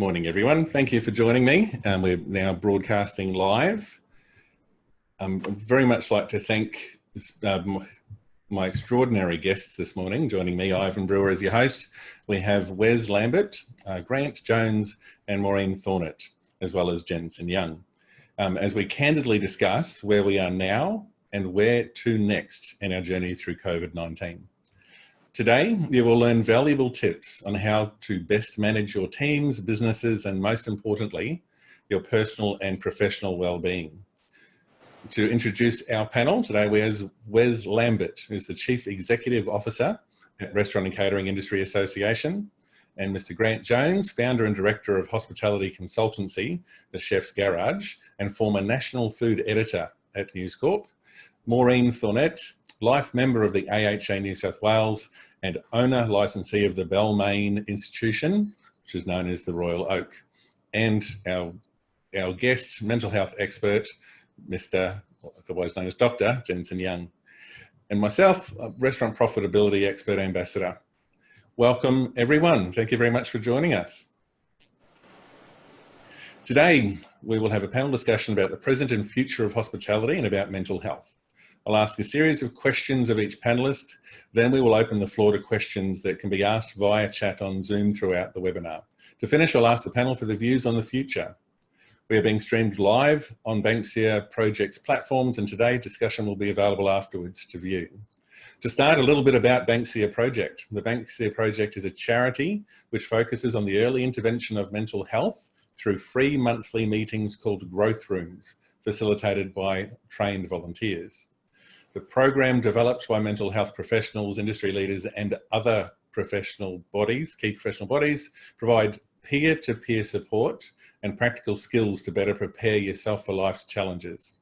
morning, everyone. Thank you for joining me. We're now broadcasting live. I'd very much like to thank my extraordinary guests this morning. Joining me, Ivan Brewer, as your host. We have Wes Lambert, Grant Jones, and Maureen Thornett, as well as Jensen Young, as we candidly discuss where we are now and where to next in our journey through COVID-19. Today, you will learn valuable tips on how to best manage your teams, businesses, and most importantly, your personal and professional well-being. To introduce our panel, today we have Wes Lambert, who's the Chief Executive Officer at Restaurant and Catering Industry Association, and Mr. Grant Jones, Founder and Director of Hospitality Consultancy, The Chef's Garage, and former National Food Editor at News Corp. Maureen Thornett, Life Member of the AHA New South Wales and owner licensee of the Balmain institution, which is known as the Royal Oak. And our guest, mental health expert, Mr. otherwise known as Dr. Jensen Young. And myself, restaurant profitability expert ambassador. Welcome everyone. Thank you very much for joining us. Today, we will have a panel discussion about the present and future of hospitality and about mental health. I'll ask a series of questions of each panelist, then we will open the floor to questions that can be asked via chat on Zoom throughout the webinar. To finish, I'll ask the panel for the views on the future. We are being streamed live on Banksia Project's platforms, and today's discussion will be available afterwards to view. To start, a little bit about Banksia Project. The Banksia Project is a charity which focuses on the early intervention of mental health through free monthly meetings called growth rooms, facilitated by trained volunteers. The program, developed by mental health professionals, industry leaders, and other professional bodies, key professional bodies, provide peer-to-peer support and practical skills to better prepare yourself for life's challenges.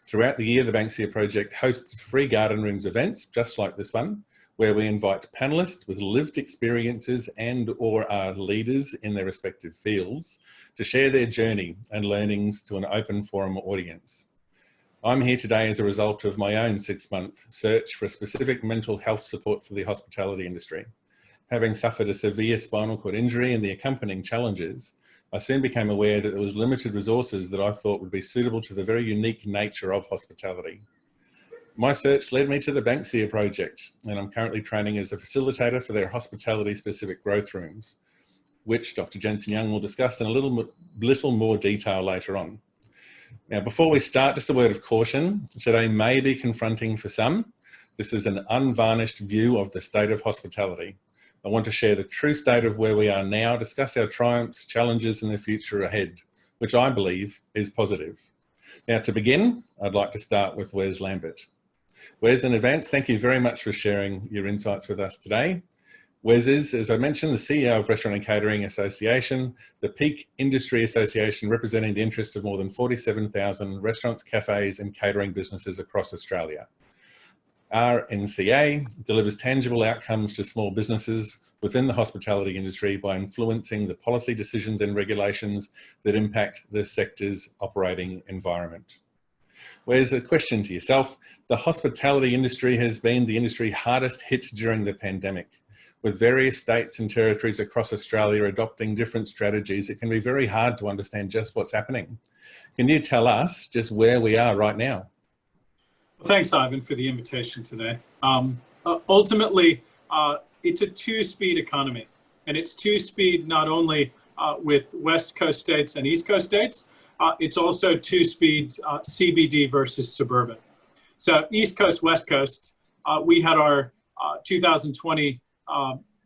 Throughout the year, the Banksia Project hosts free garden rooms events, just like this one, where we invite panelists with lived experiences and/or are leaders in their respective fields to share their journey and learnings to an open forum audience. I'm here today as a result of my own 6-month search for specific mental health support for the hospitality industry. Having suffered a severe spinal cord injury and the accompanying challenges, I soon became aware that there was limited resources that I thought would be suitable to the very unique nature of hospitality. My search led me to the Banksia Project, and I'm currently training as a facilitator for their hospitality-specific growth rooms, which Dr. Jensen Young will discuss in a little more detail later on. Now, before we start, just a word of caution. Today may be confronting for some. This is an unvarnished view of the state of hospitality. I want to share the true state of where we are now, discuss our triumphs, challenges, and the future ahead, which I believe is positive. Now, to begin, I'd like to start with Wes Lambert. Wes, in advance, thank you very much for sharing your insights with us today. Wes is, as I mentioned, the CEO of Restaurant and Catering Association, the peak industry association representing the interests of more than 47,000 restaurants, cafes, and catering businesses across Australia. RNCA delivers tangible outcomes to small businesses within the hospitality industry by influencing the policy decisions and regulations that impact the sector's operating environment. Wes, a question to yourself. The hospitality industry has been the industry hardest hit during the pandemic. With various states and territories across Australia adopting different strategies, it can be very hard to understand just what's happening. Can you tell us just where we are right now? Well, thanks, Ivan, for the invitation today. Ultimately, it's a two-speed economy, and it's two-speed not only with West Coast states and East Coast states, it's also two-speed CBD versus suburban. So East Coast, West Coast, we had our 2020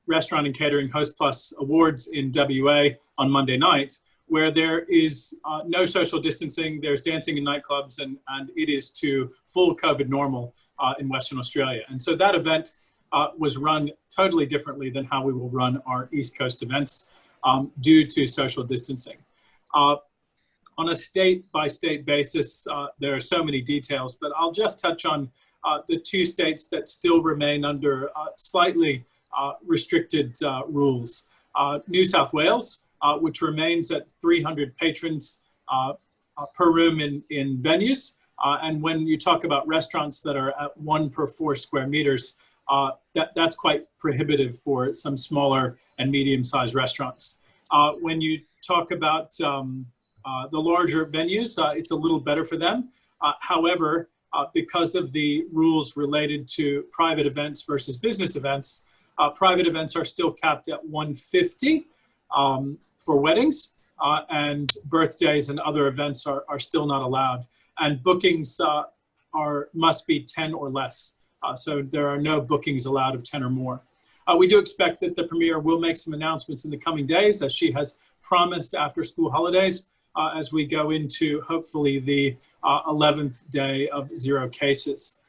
Restaurant and Catering Host Plus Awards in WA on Monday night, where there is no social distancing, there's dancing in nightclubs, and it is to full COVID normal in Western Australia. And so that event was run totally differently than how we will run our East Coast events due to social distancing. On a state-by-state basis, there are so many details, but I'll just touch on the two states that still remain under slightly restricted rules. New South Wales, which remains at 300 patrons per room in venues. And when you talk about restaurants that are at 1 per 4 square meters, that's quite prohibitive for some smaller and medium-sized restaurants. When you talk about the larger venues, it's a little better for them. However, because of the rules related to private events versus business events, private events are still capped at 150 for weddings, and birthdays and other events are still not allowed. And bookings must be 10 or less. So there are no bookings allowed of 10 or more. We do expect that the Premier will make some announcements in the coming days, as she has promised after school holidays, as we go into hopefully the 11th day of 0 cases.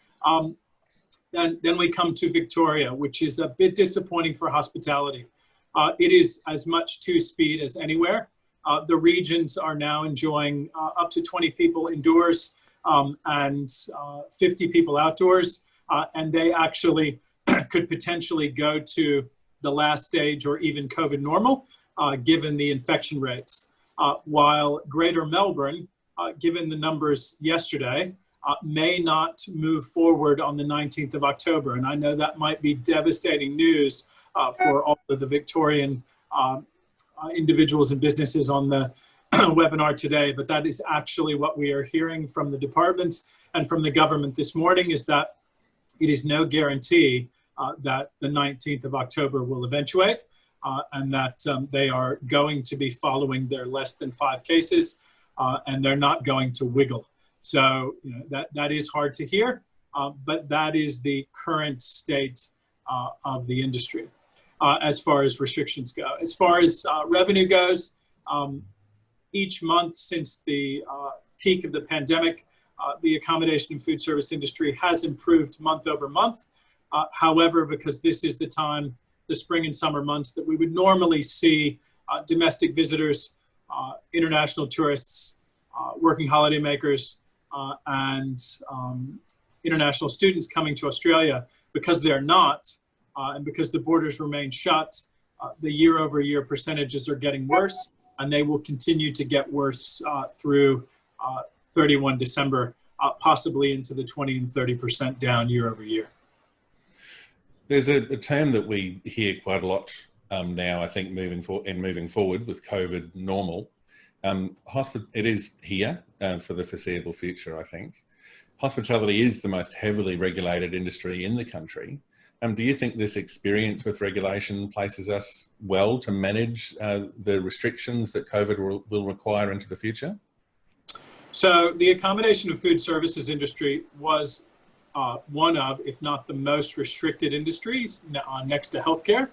Then we come to Victoria, which is a bit disappointing for hospitality. It is as much two-speed as anywhere. The regions are now enjoying up to 20 people indoors and 50 people outdoors, and they actually could potentially go to the last stage or even COVID normal, given the infection rates. While Greater Melbourne, given the numbers yesterday, may not move forward on the 19th of October. And I know that might be devastating news for all of the Victorian individuals and businesses on the webinar today, but that is actually what we are hearing from the departments and from the government this morning, is that it is no guarantee that the 19th of October will eventuate, and that they are going to be following their less than 5 cases, and they're not going to wiggle. So that is hard to hear, but that is the current state of the industry as far as restrictions go. As far as revenue goes, each month since the peak of the pandemic, the accommodation and food service industry has improved month over month. However, because this is the time, the spring and summer months, that we would normally see domestic visitors, international tourists, working holidaymakers, and international students coming to Australia, because they're not, and because the borders remain shut, the year-over-year percentages are getting worse, and they will continue to get worse through 31 December, possibly into the 20 and 30% down year-over-year. There's a term that we hear quite a lot now, I think, moving forward with COVID normal. It is here for the foreseeable future, I think. Hospitality is the most heavily regulated industry in the country. Do you think this experience with regulation places us well to manage the restrictions that COVID will require into the future? So the accommodation and food services industry was one of, if not the most restricted industries next to healthcare,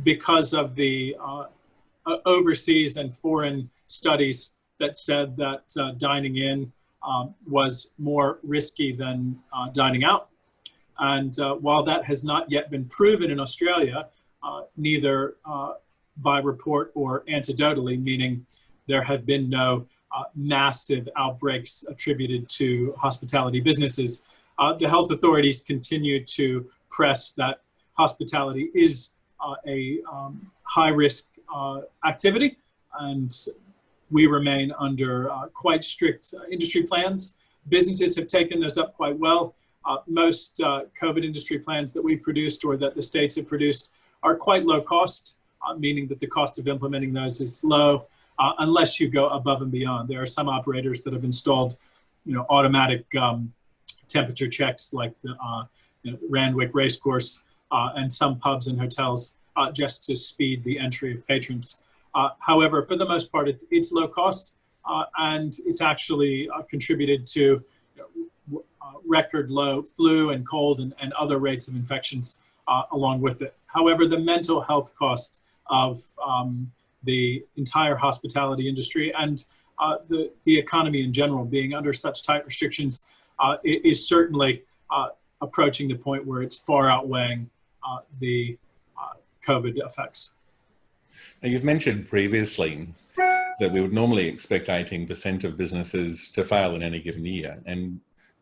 because of the overseas and foreign studies that said that dining in was more risky than dining out. And while that has not yet been proven in Australia, neither by report or anecdotally, meaning there have been no massive outbreaks attributed to hospitality businesses, the health authorities continue to press that hospitality is a high-risk activity, and we remain under quite strict industry plans. Businesses have taken those up quite well. Most COVID industry plans that we've produced or that the states have produced are quite low cost, meaning that the cost of implementing those is low, unless you go above and beyond. There are some operators that have installed, automatic temperature checks, like the Randwick Racecourse and some pubs and hotels, just to speed the entry of patrons. However, for the most part, it's low cost, and it's actually contributed to record low flu and cold and other rates of infections along with it. However, the mental health cost of the entire hospitality industry and the economy in general being under such tight restrictions is certainly approaching the point where it's far outweighing the COVID effects. Now, you've mentioned previously that we would normally expect 18% of businesses to fail in any given year. And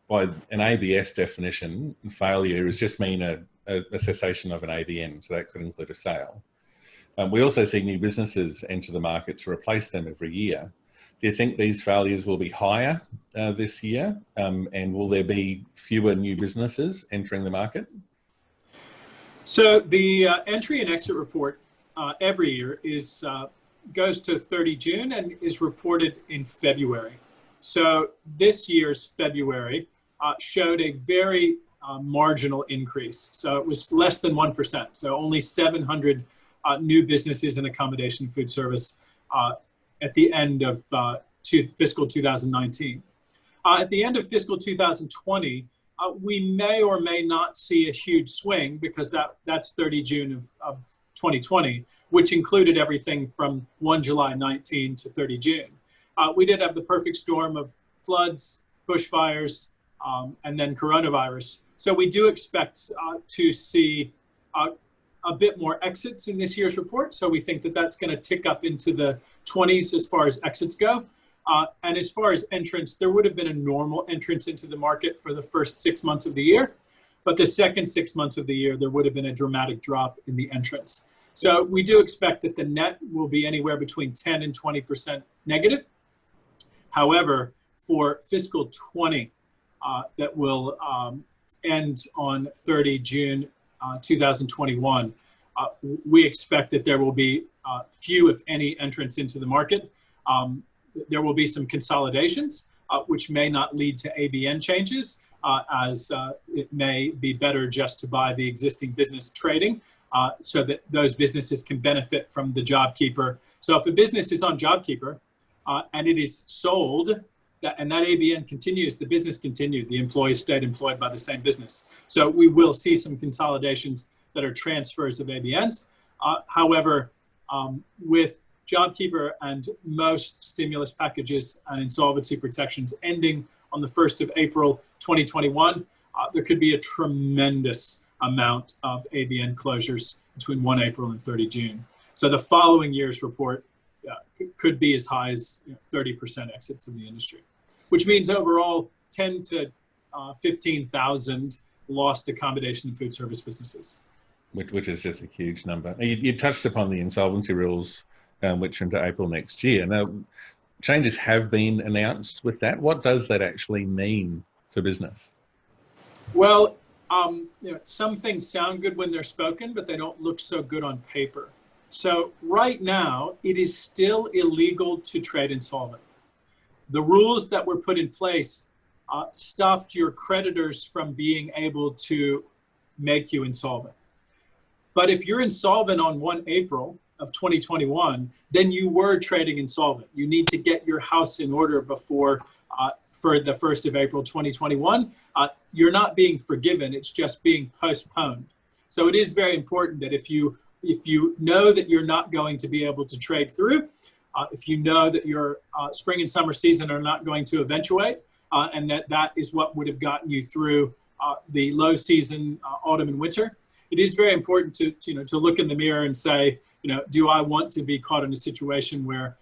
by an ABS definition, failure is just mean a cessation of an ABN, so that could include a sale. We also see new businesses enter the market to replace them every year. Do you think these failures will be higher this year? And will there be fewer new businesses entering the market? So the entry and exit report every year is goes to 30 June and is reported in February. So this year's February showed a very marginal increase. So it was less than 1%. So only 700 new businesses in accommodation and food service at the end of fiscal 2019. At the end of fiscal 2020, we may or may not see a huge swing because that's 30 June of 2020, which included everything from 1 July 19 to 30 June. We did have the perfect storm of floods, bushfires, and then coronavirus. So we do expect to see a bit more exits in this year's report. So we think that that's going to tick up into the 20s as far as exits go. And as far as entrance, there would have been a normal entrance into the market for the first 6 months of the year. But the second 6 months of the year, there would have been a dramatic drop in the entrance. So we do expect that the net will be anywhere between 10 and 20% negative. However, for fiscal 20, that will end on 30 June 2021, we expect that there will be few, if any, entrants into the market. There will be some consolidations, which may not lead to ABN changes, as it may be better just to buy the existing business trading so that those businesses can benefit from the JobKeeper. So if a business is on JobKeeper and it is sold, and that ABN continues, the business continued, the employees stayed employed by the same business. So we will see some consolidations that are transfers of ABNs. However, with JobKeeper and most stimulus packages and insolvency protections ending on the 1st of April 2021, there could be a tremendous amount of ABN closures between 1 April and 30 June. So the following year's report could be as high as 30% exits in the industry, which means overall 10 to 15,000 lost accommodation and food service businesses. Which is just a huge number. You touched upon the insolvency rules, which are into April next year. Now, changes have been announced with that. What does that actually mean for business? Well, some things sound good when they're spoken, but they don't look so good on paper. So right now, it is still illegal to trade insolvent. The rules that were put in place stopped your creditors from being able to make you insolvent. But if you're insolvent on 1 April of 2021, then you were trading insolvent. You need to get your house in order before for the 1st of April 2021. You're not being forgiven, it's just being postponed. So it is very important that if you know that you're not going to be able to trade through, if you know that your spring and summer season are not going to eventuate, and that is what would have gotten you through the low season, autumn and winter, it is very important to look in the mirror and say, do I want to be caught in a situation where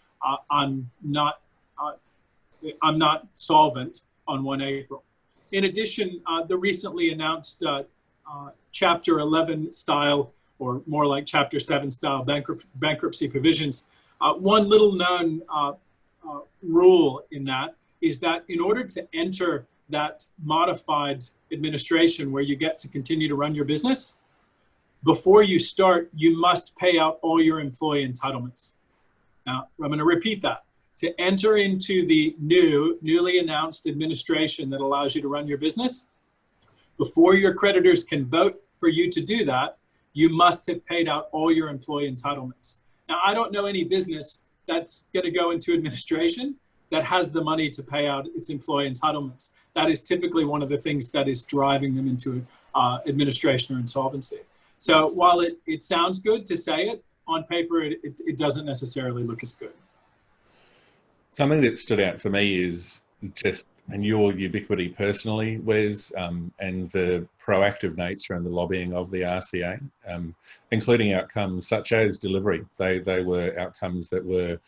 I'm not solvent on 1 April. In addition, the recently announced Chapter 11 style, or more like Chapter 7 style bankruptcy provisions, one little known rule in that is that in order to enter that modified administration where you get to continue to run your business, before you start, you must pay out all your employee entitlements. Now, I'm going to repeat that. To enter into the newly announced administration that allows you to run your business, before your creditors can vote for you to do that, you must have paid out all your employee entitlements. Now, I don't know any business that's going to go into administration that has the money to pay out its employee entitlements. That is typically one of the things that is driving them into administration or insolvency. So while it sounds good to say it, on paper, it doesn't necessarily look as good. Something that stood out for me is just, and your ubiquity personally, Wes, and the proactive nature and the lobbying of the RCA, including outcomes such as delivery. They were outcomes that were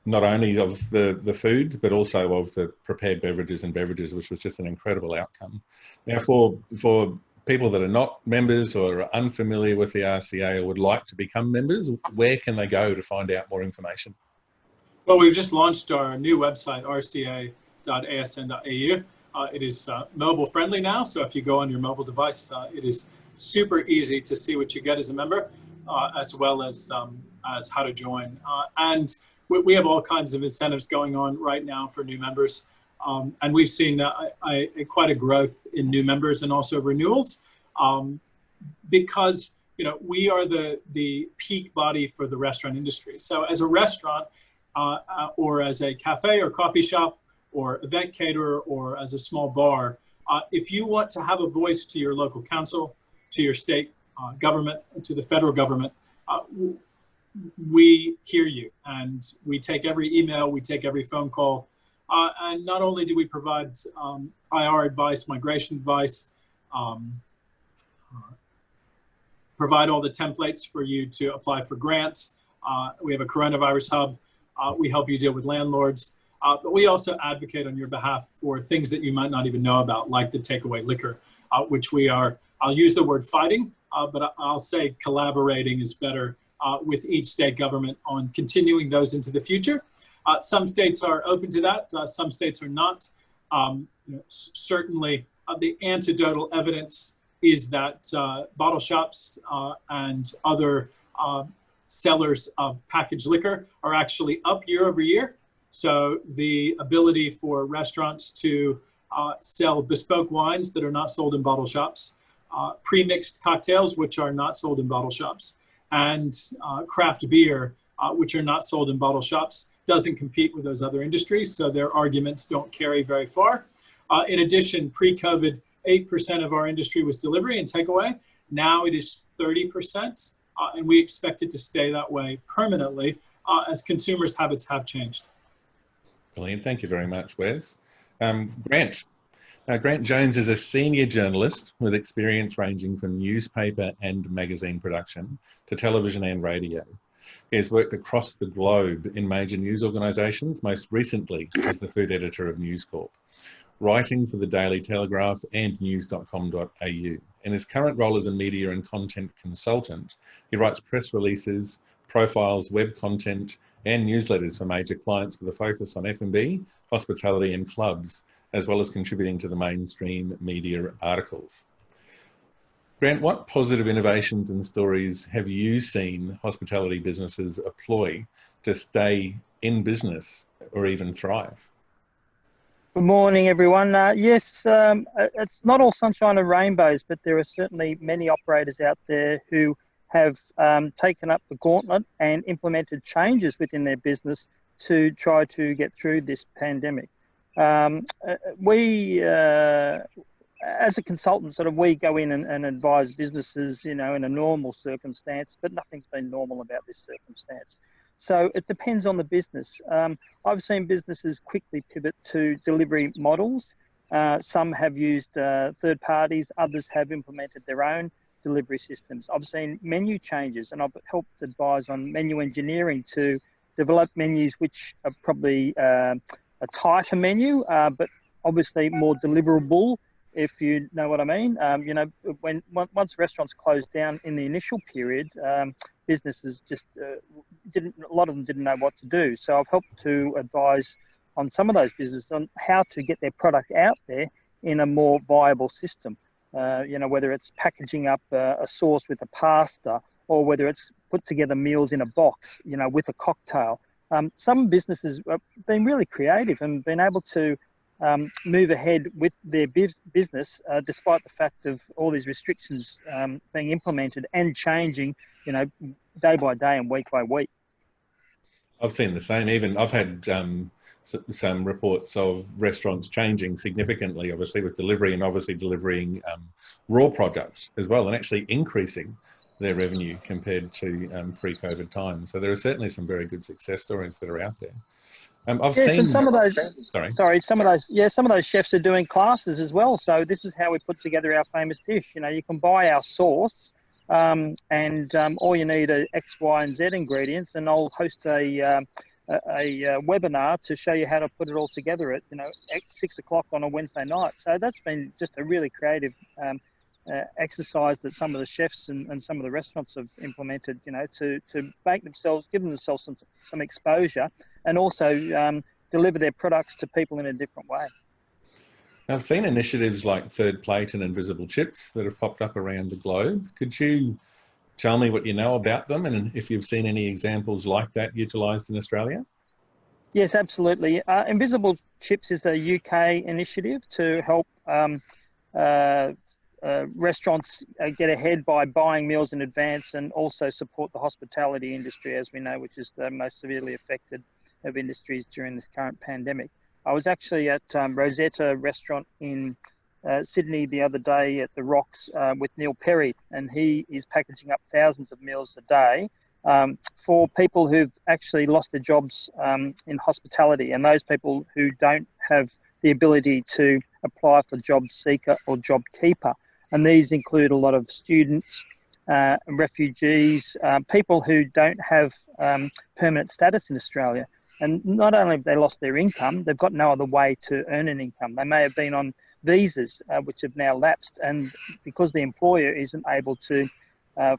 not only of the food, but also of the prepared beverages and beverages, which was just an incredible outcome. Now, for people that are not members or are unfamiliar with the RCA or would like to become members, where can they go to find out more information? Well, we've just launched our new website, rca.asn.au. It is mobile friendly now, so if you go on your mobile device, it is super easy to see what you get as a member. as well as how to join. And we have all kinds of incentives going on right now for new members. And we've seen quite a growth in new members and also renewals, because we are the peak body for the restaurant industry. So as a restaurant, or as a cafe or coffee shop or event caterer, or as a small bar, if you want to have a voice to your local council, to your state government, to the federal government, we hear you, and we take every email, we take every phone call, and not only do we provide IR advice, migration advice, provide all the templates for you to apply for grants. We have a coronavirus hub. We help you deal with landlords, but we also advocate on your behalf for things that you might not even know about, like the takeaway liquor, which we are, I'll use the word fighting, but I'll say collaborating is better with each state government on continuing those into the future. Some states are open to that, some states are not. Certainly the anecdotal evidence is that bottle shops and other sellers of packaged liquor are actually up year over year. So the ability for restaurants to sell bespoke wines that are not sold in bottle shops, pre-mixed cocktails, which are not sold in bottle shops, and craft beer, which are not sold in bottle shops, doesn't compete with those other industries. So their arguments don't carry very far. In addition, pre-COVID, 8% of our industry was delivery and takeaway. Now it is 30%, and we expect it to stay that way permanently as consumers' habits have changed. Brilliant. Thank you very much, Wes. Grant. Grant Jones is a senior journalist with experience ranging from newspaper and magazine production to television and radio. He has worked across the globe in major news organisations, most recently as the food editor of News Corp, writing for the Daily Telegraph and news.com.au. In his current role as a media and content consultant, he writes press releases, profiles, web content, and newsletters for major clients with a focus on F&B, hospitality and clubs, as well as contributing to the mainstream media articles. Grant, what positive innovations and stories have you seen hospitality businesses employ to stay in business or even thrive? Good morning, everyone. Yes, it's not all sunshine and rainbows, but there are certainly many operators out there who have taken up the gauntlet and implemented changes within their business to try to get through this pandemic. We, as a consultant, we go in and advise businesses, in a normal circumstance, but nothing's been normal about this circumstance. So it depends on the business. I've seen businesses quickly pivot to delivery models. Some have used third parties, others have implemented their own delivery systems. I've seen menu changes, and I've helped advise on menu engineering to develop menus which are probably a tighter menu, but obviously more deliverable, if you know what I mean. Once restaurants closed down in the initial period, businesses just a lot of them didn't know what to do. So I've helped to advise on some of those businesses on how to get their product out there in a more viable system. Whether it's packaging up a sauce with a pasta, or whether it's put together meals in a box, with a cocktail. Some businesses have been really creative and been able to move ahead with their business despite the fact of all these restrictions being implemented and changing, day by day and week by week. I've seen the same. Even I've had some reports of restaurants changing significantly, obviously with delivery, and obviously delivering raw products as well, and actually increasing their revenue compared to pre-COVID times. So there are certainly some very good success stories that are out there. I've seen some of those. Some of those chefs are doing classes as well. So this is how we put together our famous dish. You can buy our sauce, and all you need are X, Y, and Z ingredients, and I'll host a webinar to show you how to put it all together at 6 o'clock on a Wednesday night. So that's been just a really creative exercise that some of the chefs and some of the restaurants have implemented, to give themselves some exposure, and also deliver their products to people in a different way. I've seen initiatives like Third Plate and Invisible Chips that have popped up around the globe. Could you tell me what you know about them and if you've seen any examples like that utilised in Australia. Yes, absolutely. Invisible Chips is a UK initiative to help restaurants get ahead by buying meals in advance, and also support the hospitality industry, as we know, which is the most severely affected of industries during this current pandemic. I was actually at Rosetta restaurant in Sydney the other day at the Rocks with Neil Perry, and he is packaging up thousands of meals a day for people who've actually lost their jobs in hospitality, and those people who don't have the ability to apply for job seeker or job keeper. And these include a lot of students, refugees, people who don't have permanent status in Australia. And not only have they lost their income, they've got no other way to earn an income. They may have been on visas, which have now lapsed, and because the employer isn't able to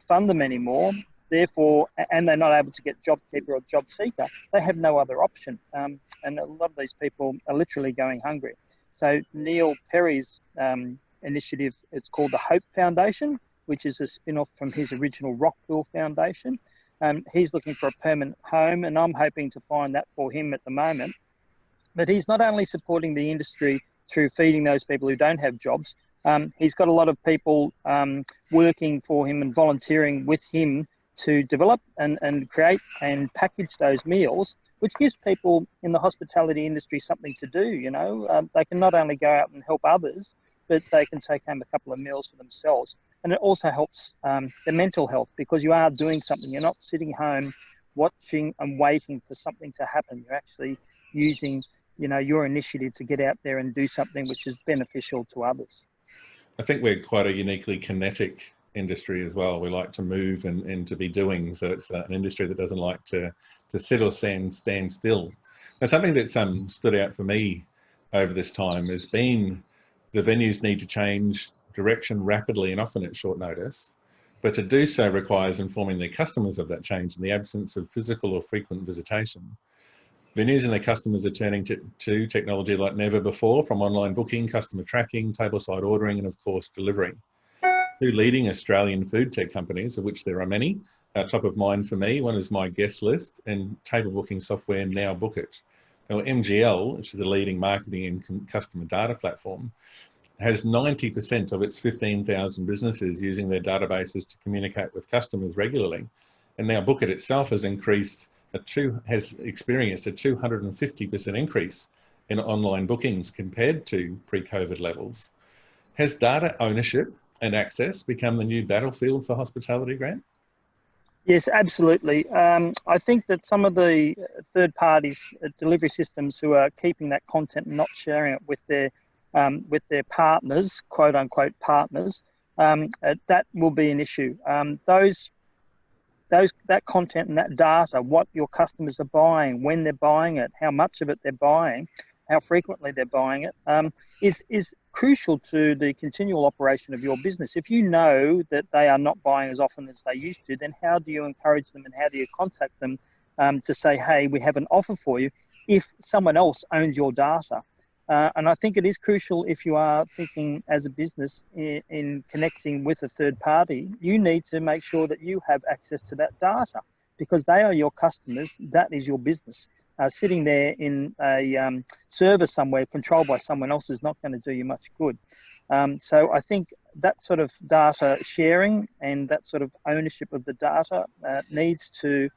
fund them anymore, therefore, and they're not able to get JobKeeper or job seeker, they have no other option. And a lot of these people are literally going hungry. So Neil Perry's initiative, it's called the Hope Foundation, which is a spin-off from his original Rockville Foundation. He's looking for a permanent home, and I'm hoping to find that for him at the moment. But he's not only supporting the industry through feeding those people who don't have jobs, he's got a lot of people working for him and volunteering with him to develop and create and package those meals, which gives people in the hospitality industry something to do. You know, they can not only go out and help others, but they can take home a couple of meals for themselves. And it also helps their mental health, because you are doing something. You're not sitting home watching and waiting for something to happen. You're actually using, you know, your initiative to get out there and do something which is beneficial to others. I think we're quite a uniquely kinetic industry as well. We like to move and to be doing. So it's an industry that doesn't like to sit or stand still. Now, something that's stood out for me over this time has been the venues need to change direction rapidly and often at short notice. But to do so requires informing their customers of that change in the absence of physical or frequent visitation. Venues and their customers are turning to technology like never before, from online booking, customer tracking, tableside ordering, and of course, delivering. Two leading Australian food tech companies, of which there are many, are top of mind for me. One is My Guest List and table booking software Now Book It. Now, MGL, which is a leading marketing and customer data platform, has 90% of its 15,000 businesses using their databases to communicate with customers regularly. And Now Book It itself has experienced a 250% increase in online bookings compared to pre-COVID levels. Has data ownership and access become the new battlefield for hospitality, Grant? Yes, absolutely. I think that some of the third parties, delivery systems, who are keeping that content and not sharing it with their partners, quote unquote partners, that will be an issue. That content and that data, what your customers are buying, when they're buying it, how much of it they're buying, how frequently they're buying it, is crucial to the continual operation of your business. If you know that they are not buying as often as they used to, then how do you encourage them and how do you contact them to say, hey, we have an offer for you, if someone else owns your data? And I think it is crucial, if you are thinking as a business in connecting with a third party, you need to make sure that you have access to that data, because they are your customers. That is your business. Sitting there in a server somewhere controlled by someone else is not going to do you much good. So I think that sort of data sharing and that sort of ownership of the data needs to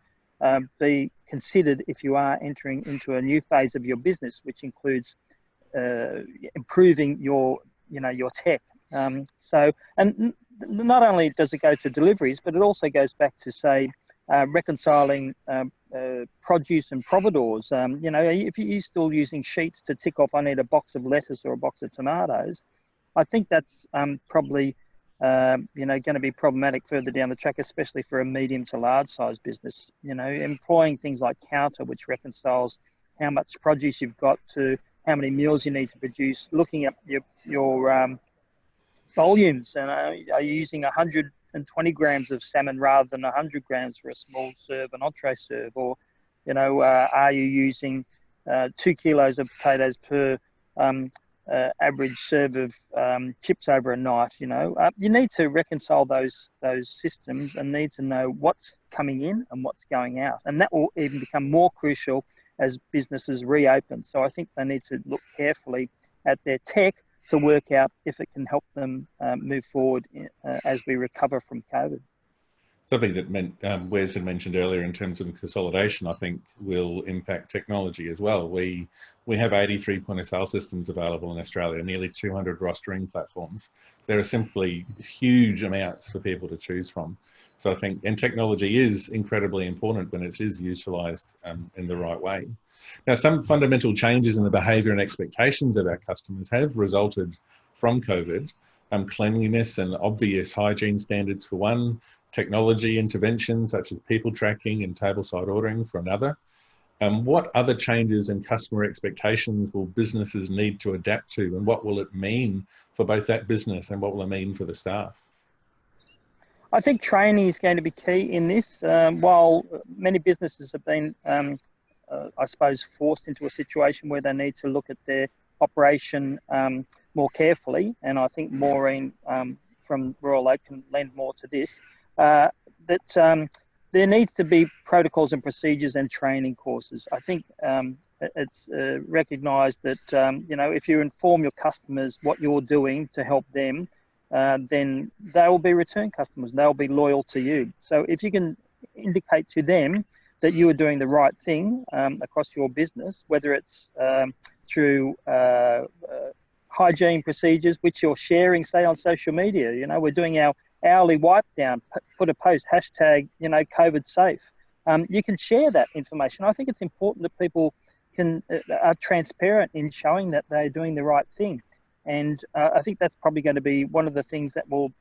be considered if you are entering into a new phase of your business, which includes improving your tech. So, and not only does it go to deliveries, but it also goes back to, say, reconciling produce and providores. If you're still using sheets to tick off, I need a box of lettuce or a box of tomatoes, I think that's probably going to be problematic further down the track, especially for a medium to large size business. Employing things like Counter, which reconciles how much produce you've got to how many meals you need to produce, looking at your volumes. And are you using 120 grams of salmon rather than 100 grams for a small serve, an entree serve? Or, are you using 2 kilos of potatoes per average serve of chips over a night. You know, you need to reconcile those systems and need to know what's coming in and what's going out, and that will even become more crucial as businesses reopen. So I think they need to look carefully at their tech to work out if it can help them move forward as we recover from COVID. Something that Wes had mentioned earlier in terms of consolidation, I think will impact technology as well. We have 83 point of sale systems available in Australia, nearly 200 rostering platforms. There are simply huge amounts for people to choose from. So I think, and technology is incredibly important when it is utilised in the right way. Now, some fundamental changes in the behaviour and expectations of our customers have resulted from COVID. Cleanliness and obvious hygiene standards for one, technology interventions such as people tracking and tableside ordering for another. What other changes in customer expectations will businesses need to adapt to, and what will it mean for both that business and what will it mean for the staff? I think training is going to be key in this. While many businesses have been, I suppose, forced into a situation where they need to look at their operation more carefully, and I think Maureen from Royal Oak can lend more to this, that there needs to be protocols and procedures and training courses. I think it's recognised that, you know, if you inform your customers what you're doing to help them, then they will be return customers. They'll be loyal to you. So if you can indicate to them that you are doing the right thing across your business, whether it's through hygiene procedures, which you're sharing, say, on social media. You know, we're doing our hourly wipe down, put a post, hashtag, you know, COVID safe. You can share that information. I think it's important that people are transparent in showing that they're doing the right thing. And I think that's probably going to be one of the things that will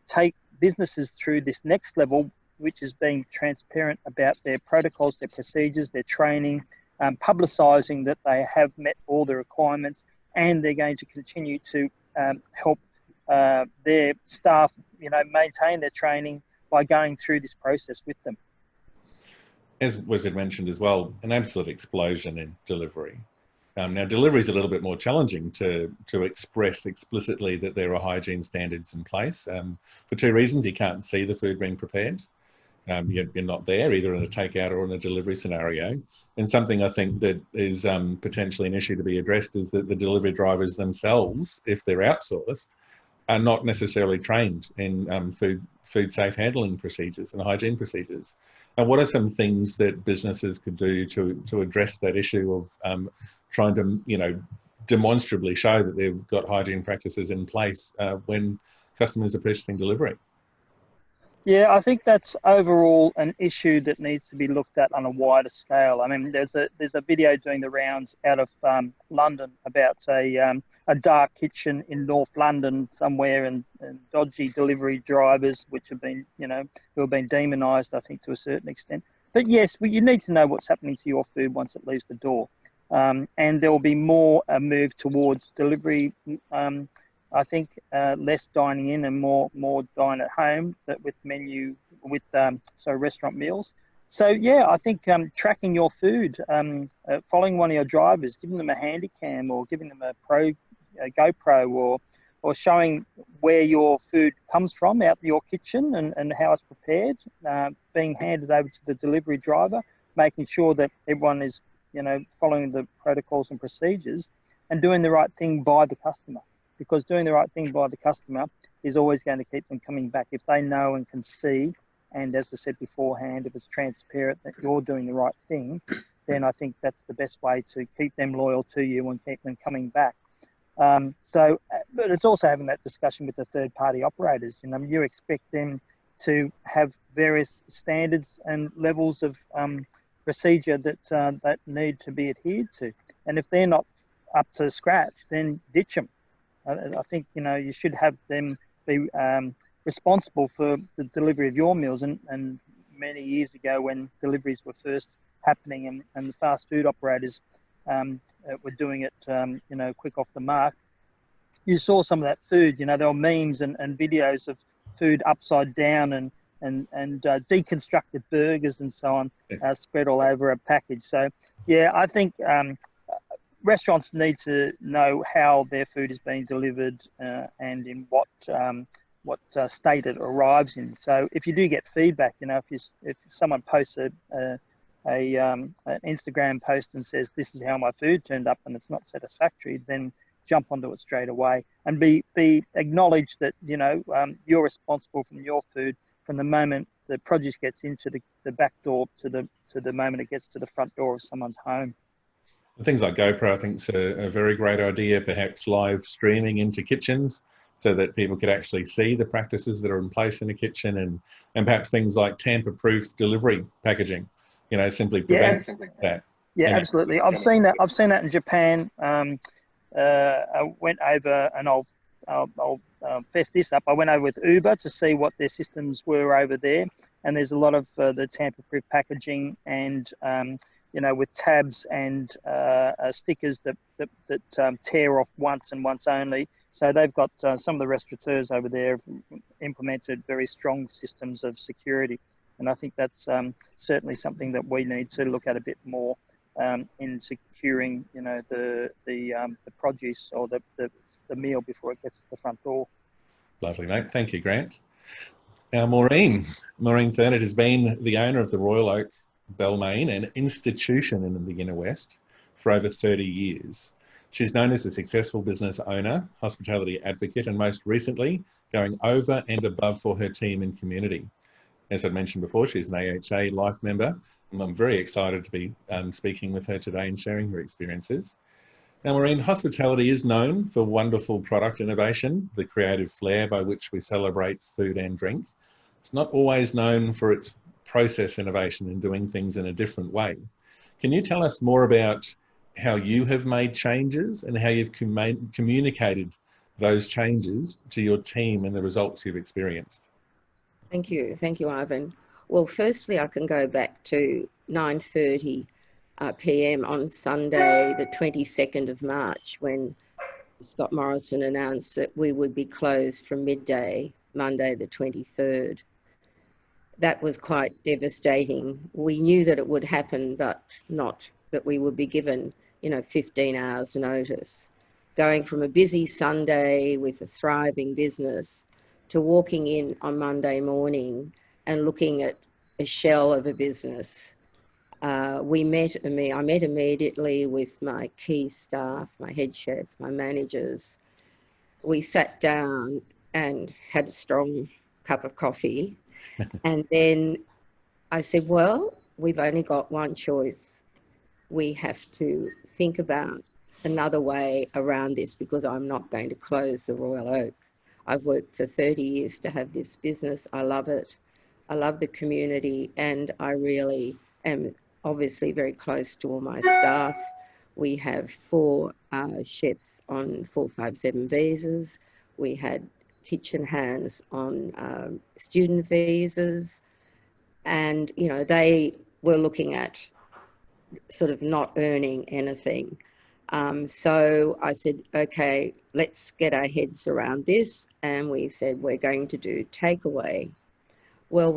take businesses through this next level, which is being transparent about their protocols, their procedures, their training, publicising that they have met all the requirements, and they're going to continue to help their staff, you know, maintain their training by going through this process with them. As was mentioned as well, an absolute explosion in delivery. Now, delivery is a little bit more challenging to express explicitly that there are hygiene standards in place for two reasons. You can't see the food being prepared. You're not there, either in a takeout or in a delivery scenario. And something I think that is potentially an issue to be addressed is that the delivery drivers themselves, if they're outsourced, are not necessarily trained in food safe handling procedures and hygiene procedures. And what are some things that businesses could do to address that issue of trying to, you know, demonstrably show that they've got hygiene practices in place when customers are purchasing delivery? Yeah, I think that's overall an issue that needs to be looked at on a wider scale. I mean, there's a video doing the rounds out of London about a dark kitchen in North London somewhere, and dodgy delivery drivers, which have been, you know, who have been demonised, I think, to a certain extent. But yes, you need to know what's happening to your food once it leaves the door, and there will be more a move towards delivery. I think less dining in and more dine at home, but with restaurant meals. So yeah, I think tracking your food, following one of your drivers, giving them a handy cam or giving them a GoPro, or showing where your food comes from out your kitchen and how it's prepared, being handed over to the delivery driver, making sure that everyone is, you know, following the protocols and procedures and doing the right thing by the customer. Because doing the right thing by the customer is always going to keep them coming back. If they know and can see, and as I said beforehand, if it's transparent that you're doing the right thing, then I think that's the best way to keep them loyal to you and keep them coming back. But it's also having that discussion with the third-party operators. You know, you expect them to have various standards and levels of procedure that need to be adhered to. And if they're not up to scratch, then ditch them. I think, you know, you should have them be responsible for the delivery of your meals. And many years ago, when deliveries were first happening and the fast food operators were doing it, you know, quick off the mark, you saw some of that food. You know, there were memes and videos of food upside down and deconstructed burgers and so on, spread all over a package. So, yeah, I think restaurants need to know how their food is being delivered and in what state it arrives in. So if you do get feedback, you know, if someone posts an Instagram post and says this is how my food turned up and it's not satisfactory, then jump onto it straight away and be acknowledged that, you know, you're responsible for your food from the moment the produce gets into the back door to the moment it gets to the front door of someone's home. Things like GoPro, I think, is a very great idea, perhaps live streaming into kitchens so that people could actually see the practices that are in place in a kitchen, and perhaps things like tamper-proof delivery packaging, you know, simply prevent that. Yeah, absolutely. I've seen that in Japan. I went over, and I'll fess this up. I went over with Uber to see what their systems were over there, and there's a lot of the tamper-proof packaging and you know, with tabs and stickers that tear off once and once only. So they've got some of the restaurateurs over there have implemented very strong systems of security, and I think that's certainly something that we need to look at a bit more in securing, you know, the produce or the meal before it gets to the front door. Lovely, mate. Thank you, Grant. Now, Maureen Thornett has been the owner of the Royal Oak Balmain, an institution in the Inner West, for over 30 years. She's known as a successful business owner, hospitality advocate, and most recently, going over and above for her team and community. As I mentioned before, she's an AHA Life member, and I'm very excited to be speaking with her today and sharing her experiences. Now, Maureen, hospitality is known for wonderful product innovation, the creative flair by which we celebrate food and drink. It's not always known for its process innovation and doing things in a different way. Can you tell us more about how you have made changes and how you've communicated those changes to your team and the results you've experienced? Thank you, Ivan. Well, firstly, I can go back to 9:30 p.m. on Sunday, the 22nd of March, when Scott Morrison announced that we would be closed from midday, Monday the 23rd. That was quite devastating. We knew that it would happen, but not that we would be given, you know, 15 hours notice. Going from a busy Sunday with a thriving business to walking in on Monday morning and looking at a shell of a business. I met immediately with my key staff, my head chef, my managers. We sat down and had a strong cup of coffee. And then I said, well, we've only got one choice. We have to think about another way around this, because I'm not going to close the Royal Oak. I've worked for 30 years to have this business. I love it. I love the community, and I really am obviously very close to all my staff. We have 4 chefs on 457 visas. We had kitchen hands on student visas, and you know, they were looking at sort of not earning anything. So I said, okay, let's get our heads around this, and we said we're going to do takeaway. Well,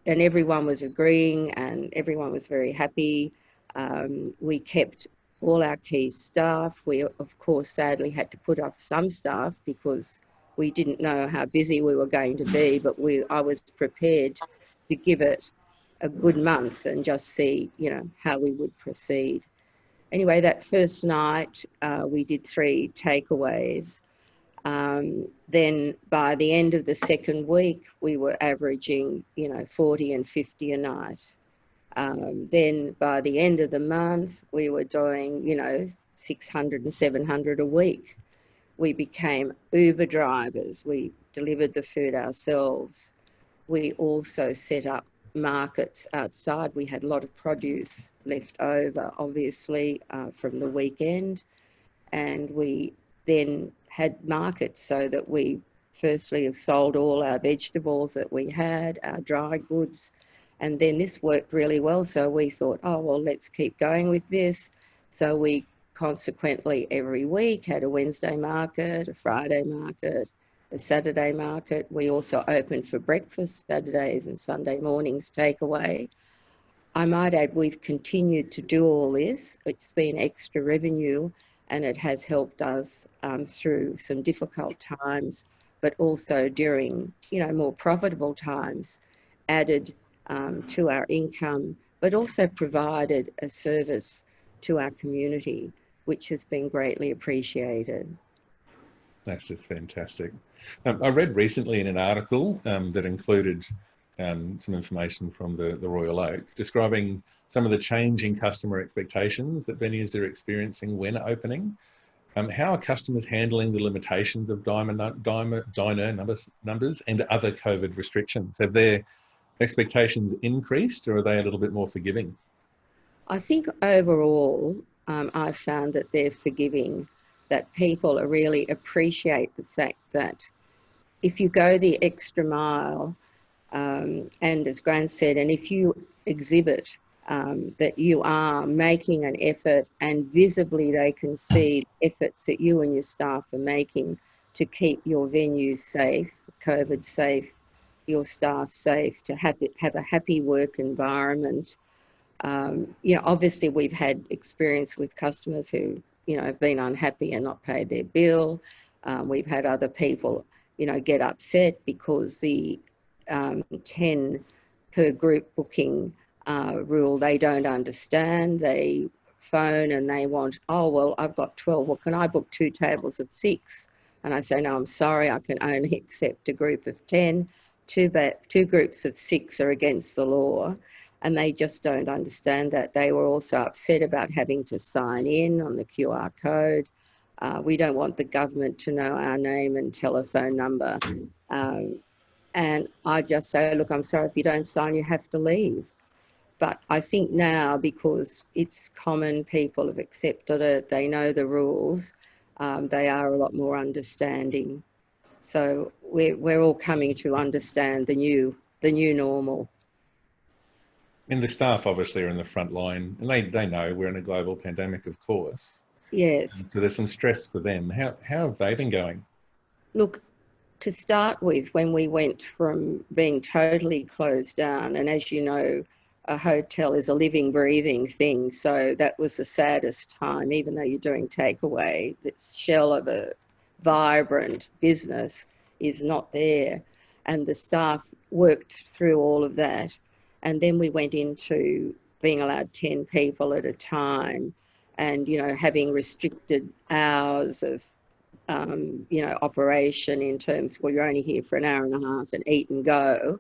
and everyone was agreeing, and everyone was very happy. We kept all our key staff. We, of course, sadly had to put off some staff because we didn't know how busy we were going to be, but I was prepared to give it a good month and just see, you know, how we would proceed. Anyway, that first night, we did 3 takeaways. Then by the end of the second week, we were averaging, you know, 40 and 50 a night. Then by the end of the month, we were doing, you know, 600 and 700 a week. We became Uber drivers. We delivered the food ourselves. We also set up markets outside. We had a lot of produce left over, obviously, from the weekend. And we then had markets so that we firstly have sold all our vegetables that we had, our dry goods. And then this worked really well. So we thought, oh, well, let's keep going with this. So we consequently every week had a Wednesday market, a Friday market, a Saturday market. We also opened for breakfast, Saturdays and Sunday mornings takeaway. I might add, we've continued to do all this. It's been extra revenue, and it has helped us through some difficult times, but also during, more profitable times, added to our income, but also provided a service to our community, which has been greatly appreciated. That's just fantastic. I read recently in an article that included some information from the Royal Oak describing some of the changing customer expectations that venues are experiencing when opening. How are customers handling the limitations of diner numbers and other COVID restrictions? Have their expectations increased, or are they a little bit more forgiving? I think overall, I've found that they're forgiving, that people really appreciate the fact that if you go the extra mile, and as Grant said, and if you exhibit that you are making an effort, and visibly they can see efforts that you and your staff are making to keep your venues safe, COVID safe, your staff safe, to have a happy work environment. Obviously we've had experience with customers who, have been unhappy and not paid their bill. We've had other people, get upset because the 10 per group booking rule, they don't understand. They phone and they want, oh, well, I've got 12. Well, can I book 2 tables of 6? And I say, no, I'm sorry, I can only accept a group of 10. 2 groups of 6 are against the law. And they just don't understand that. They were also upset about having to sign in on the QR code. We don't want the government to know our name and telephone number. And I just say, look, I'm sorry, if you don't sign, you have to leave. But I think now, because it's common, people have accepted it, they know the rules, they are a lot more understanding. So we're all coming to understand the new normal. And the staff obviously are in the front line, and they know we're in a global pandemic, of course. Yes. So there's some stress for them. How have they been going? Look, to start with, when we went from being totally closed down, and as you know, a hotel is a living, breathing thing. So that was the saddest time, even though you're doing takeaway, this shell of a vibrant business is not there. And the staff worked through all of that. And then we went into being allowed 10 people at a time, and, having restricted hours of, operation in terms, well, you're only here for an hour and a half and eat and go,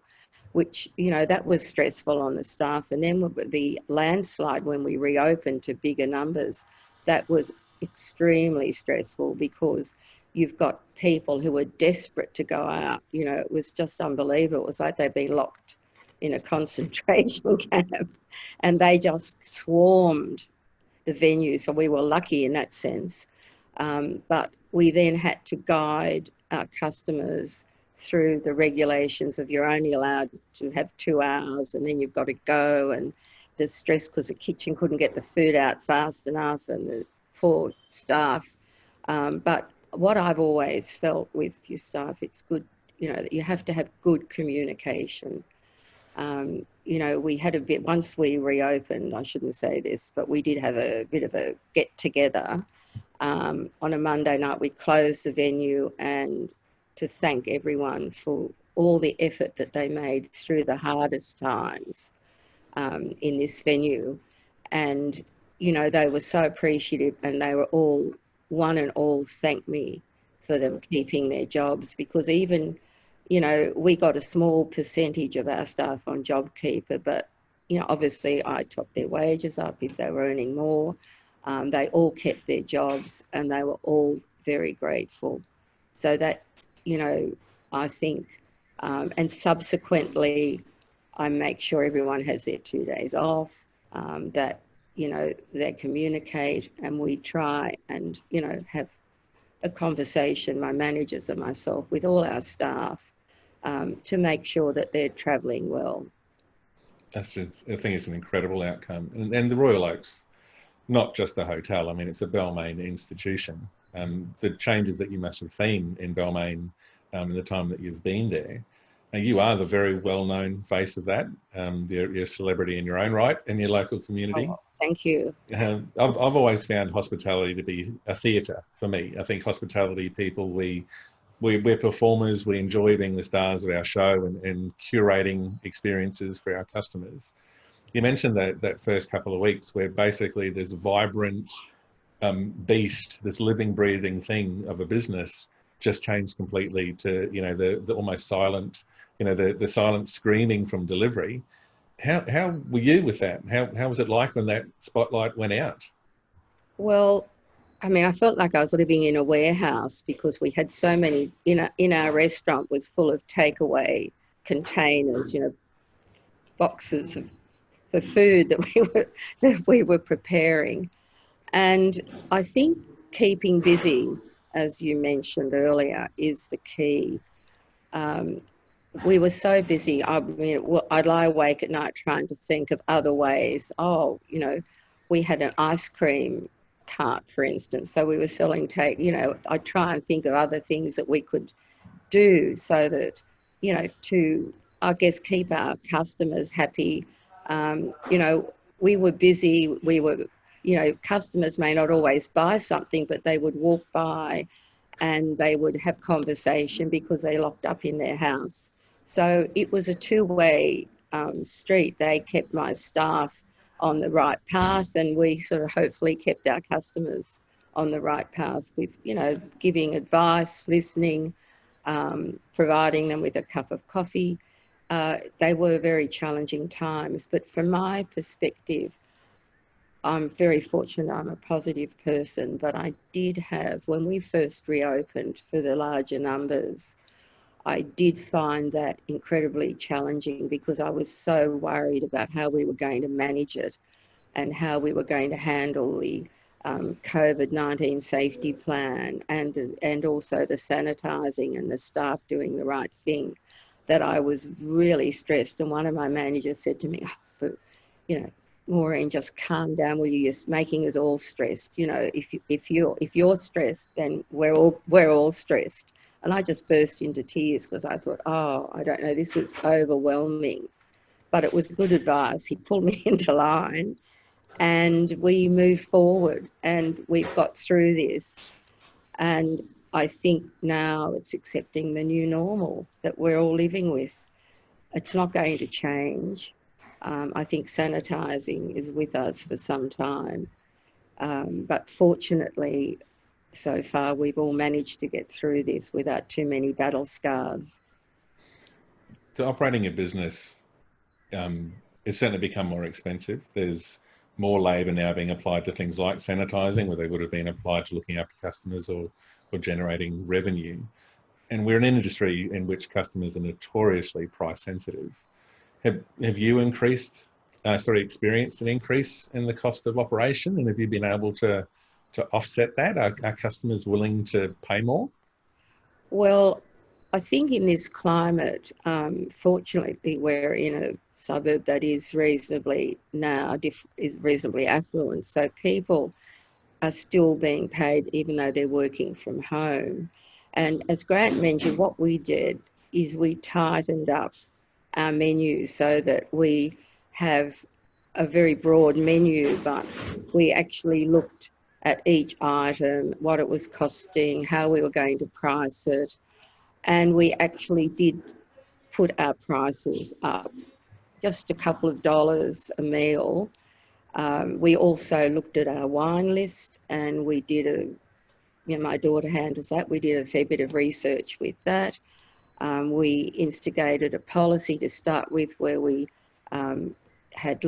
which, that was stressful on the staff. And then the landslide, when we reopened to bigger numbers, that was extremely stressful, because you've got people who are desperate to go out. It was just unbelievable. It was like they'd been locked in a concentration camp, and they just swarmed the venue. So we were lucky in that sense. But we then had to guide our customers through the regulations of, you're only allowed to have 2 hours, and then you've got to go. And the stress because the kitchen couldn't get the food out fast enough, and the poor staff. But what I've always felt with your staff, it's good, that you have to have good communication. We had a bit, once we reopened, I shouldn't say this, but we did have a bit of a get together. On a Monday night, we closed the venue, and to thank everyone for all the effort that they made through the hardest times in this venue. And, they were so appreciative, and they were all, one and all, thanked me for them keeping their jobs, because even, we got a small percentage of our staff on JobKeeper, but, obviously I topped their wages up if they were earning more. They all kept their jobs, and they were all very grateful. So that, I think, and subsequently, I make sure everyone has their 2 days off, that, they communicate, and we try and, have a conversation, my managers and myself, with all our staff, to make sure that they're travelling well. I think it's an incredible outcome. And the Royal Oak's not just a hotel. I mean, it's a Balmain institution. The changes that you must have seen in Balmain in the time that you've been there, And you are the very well-known face of that. You're a celebrity in your own right in your local community. Oh, thank you. I've always found hospitality to be a theatre for me. I think hospitality people, we're performers. We enjoy being the stars of our show and curating experiences for our customers. You mentioned that first couple of weeks where basically there's a vibrant beast, this living, breathing thing of a business just changed completely to, you know, the almost silent, you know, the silent screaming from delivery. How were you with that? How was it like when that spotlight went out? Well, I mean, I felt like I was living in a warehouse because we had so many, in our restaurant was full of takeaway containers, boxes of the food that we were preparing. And I think keeping busy, as you mentioned earlier, is the key. We were so busy. I mean, I'd lie awake at night trying to think of other ways. Oh, we had an ice cream cart, for instance. So we were selling I'd try and think of other things that we could do so that, to, I guess, keep our customers happy. We were busy. We were, customers may not always buy something, but they would walk by and they would have conversation because they're locked up in their house. So it was a two-way street. They kept my staff on the right path, and we sort of hopefully kept our customers on the right path with, giving advice, listening, providing them with a cup of coffee. They were very challenging times, but from my perspective, I'm very fortunate. I'm a positive person, but I did have, when we first reopened for the larger numbers, I did find that incredibly challenging because I was so worried about how we were going to manage it and how we were going to handle the COVID-19 safety plan and also the sanitising and the staff doing the right thing, that I was really stressed. And one of my managers said to me, Maureen, just calm down. Will you? You're making us all stressed. If you're stressed, then we're all stressed. And I just burst into tears because I thought, oh, I don't know, this is overwhelming. But it was good advice. He pulled me into line and we moved forward and we've got through this. And I think now it's accepting the new normal that we're all living with. It's not going to change. I think sanitising is with us for some time. But fortunately, so far, we've all managed to get through this without too many battle scars. So operating a business has certainly become more expensive. There's more labour now being applied to things like sanitising, where they would have been applied to looking after customers or generating revenue. And we're an industry in which customers are notoriously price sensitive. Have you experienced an increase in the cost of operation? And have you been able to offset that? Are customers willing to pay more? Well, I think in this climate, fortunately, we're in a suburb that is reasonably affluent. So people are still being paid even though they're working from home. And as Grant mentioned, what we did is we tightened up our menu so that we have a very broad menu, but we actually looked at each item, what it was costing, how we were going to price it. And we actually did put our prices up just a couple of dollars a meal. We also looked at our wine list and we did my daughter handles that. We did a fair bit of research with that. We instigated a policy to start with where we had